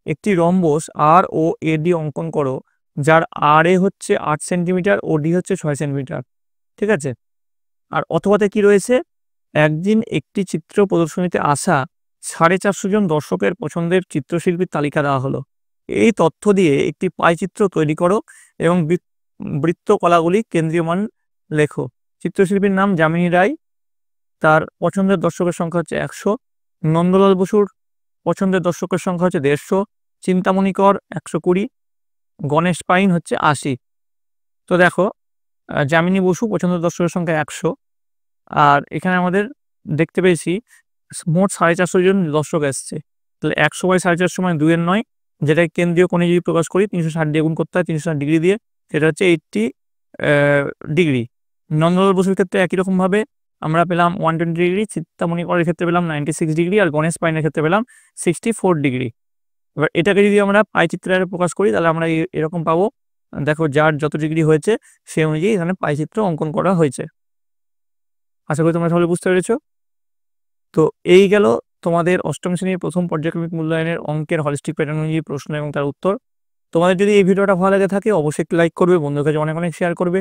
একটি রম্বস আর ও এডি অঙ্কন করো যার আর এ হচ্ছে 8 সেন্টিমিটার ও ডি হচ্ছে 6 সেন্টিমিটার। ঠিক আছে, আর অথবাতে কি রয়েছে, একদিন একটি চিত্র প্রদর্শনীতে আসা 450 জন দর্শকের পছন্দের চিত্রশিল্পীর তালিকা দেওয়া হলো। এই তথ্য দিয়ে একটি পাই চিত্র তৈরি করো এবং বৃত্তকলাগুলি কেন্দ্রীয় মান লেখো। চিত্রশিল্পীর নাম যামিনী রায়, তার পছন্দের দর্শকের সংখ্যা হচ্ছে 100, নন্দলাল বসুর পছন্দের দর্শকের সংখ্যা হচ্ছে 150, চিন্তামণি কর 120, গণেশ পাইন হচ্ছে 80। তো দেখো যামিনী বসু পছন্দের দর্শকের সংখ্যা 100, আর এখানে আমাদের দেখতে পেয়েছি মোট 450 জন দর্শক এসছে, তাহলে 100 বাই 450 মানে 2 এর 9, যেটা কেন্দ্রীয় কোণে যদি প্রকাশ করি 360 দিয়ে গুণ করতে হয় 360 ডিগ্রি দিয়ে, সেটা হচ্ছে 80 ডিগ্রি। নন্দলাল বসুর ক্ষেত্রে একই রকমভাবে আমরা পেলাম 120 ডিগ্রি, চিন্তামণি করের ক্ষেত্রে পেলাম 96 ডিগ্রি, আর গণেশ পাইনের ক্ষেত্রে পেলাম 64 ডিগ্রি। এবার এটাকে যদি আমরা পাই চিত্রে প্রকাশ করি তাহলে আমরা এরকম পাবো। দেখো যার যত ডিগ্রি হয়েছে সেই অনুযায়ী এখানে পাই চিত্র অঙ্কন করা হয়েছে। আশা করি তোমরা সকলে বুঝতে পেরেছো। তো এই গেল তোমাদের অষ্টম শ্রেণীর প্রথম পর্যায়ক্রমিক মূল্যায়নের অঙ্কের হলিস্টিক প্যাটার্ন অনুযায়ী প্রশ্ন এবং তার উত্তর। তোমাদের যদি এই ভিডিওটা ভালো লাগে থাকে অবশ্যই একটু লাইক করবে, বন্ধুদের কাছে অনেক অনেক শেয়ার করবে।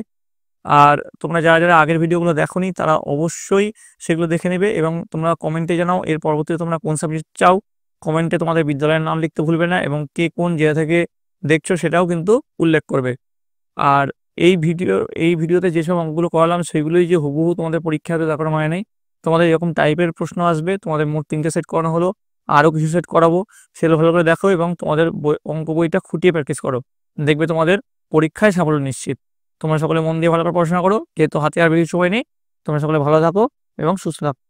আর তোমরা যারা আগের ভিডিওগুলো দেখোনি তারা অবশ্যই সেগুলো দেখে নেবে এবং তোমরা কমেন্টে জানাও এর পরবর্তীতে তোমরা কোন সাবজেক্ট চাও। কমেন্টে তোমাদের বিদ্যালয়ের নাম লিখতে ভুলবে না এবং কে কোন জেলা থেকে দেখছো সেটাও কিন্তু উল্লেখ করবে। আর এই ভিডিওতে যেসব অঙ্কগুলো করালাম সেগুলোই যে হুবহু তোমাদের পরীক্ষা হবে তার কোনো মানে নেই। তোমাদের এরকম টাইপের প্রশ্ন আসবে, তোমাদের মোট 3টে সেট করানো হলো, আরও কিছু সেট করাবো, সেগুলো ভালো করে দেখো এবং তোমাদের অঙ্ক বইটা খুঁটিয়ে প্র্যাকটিস করো। দেখবে তোমাদের পরীক্ষায় সাফল্য নিশ্চিত। তোমরা সকলে মন দিয়ে ভালো করে পড়াশোনা করো, যেহেতু হাতে আর বেশি সময় নেই। তোমরা সকলে ভালো থাকো এবং সুস্থ থাকো।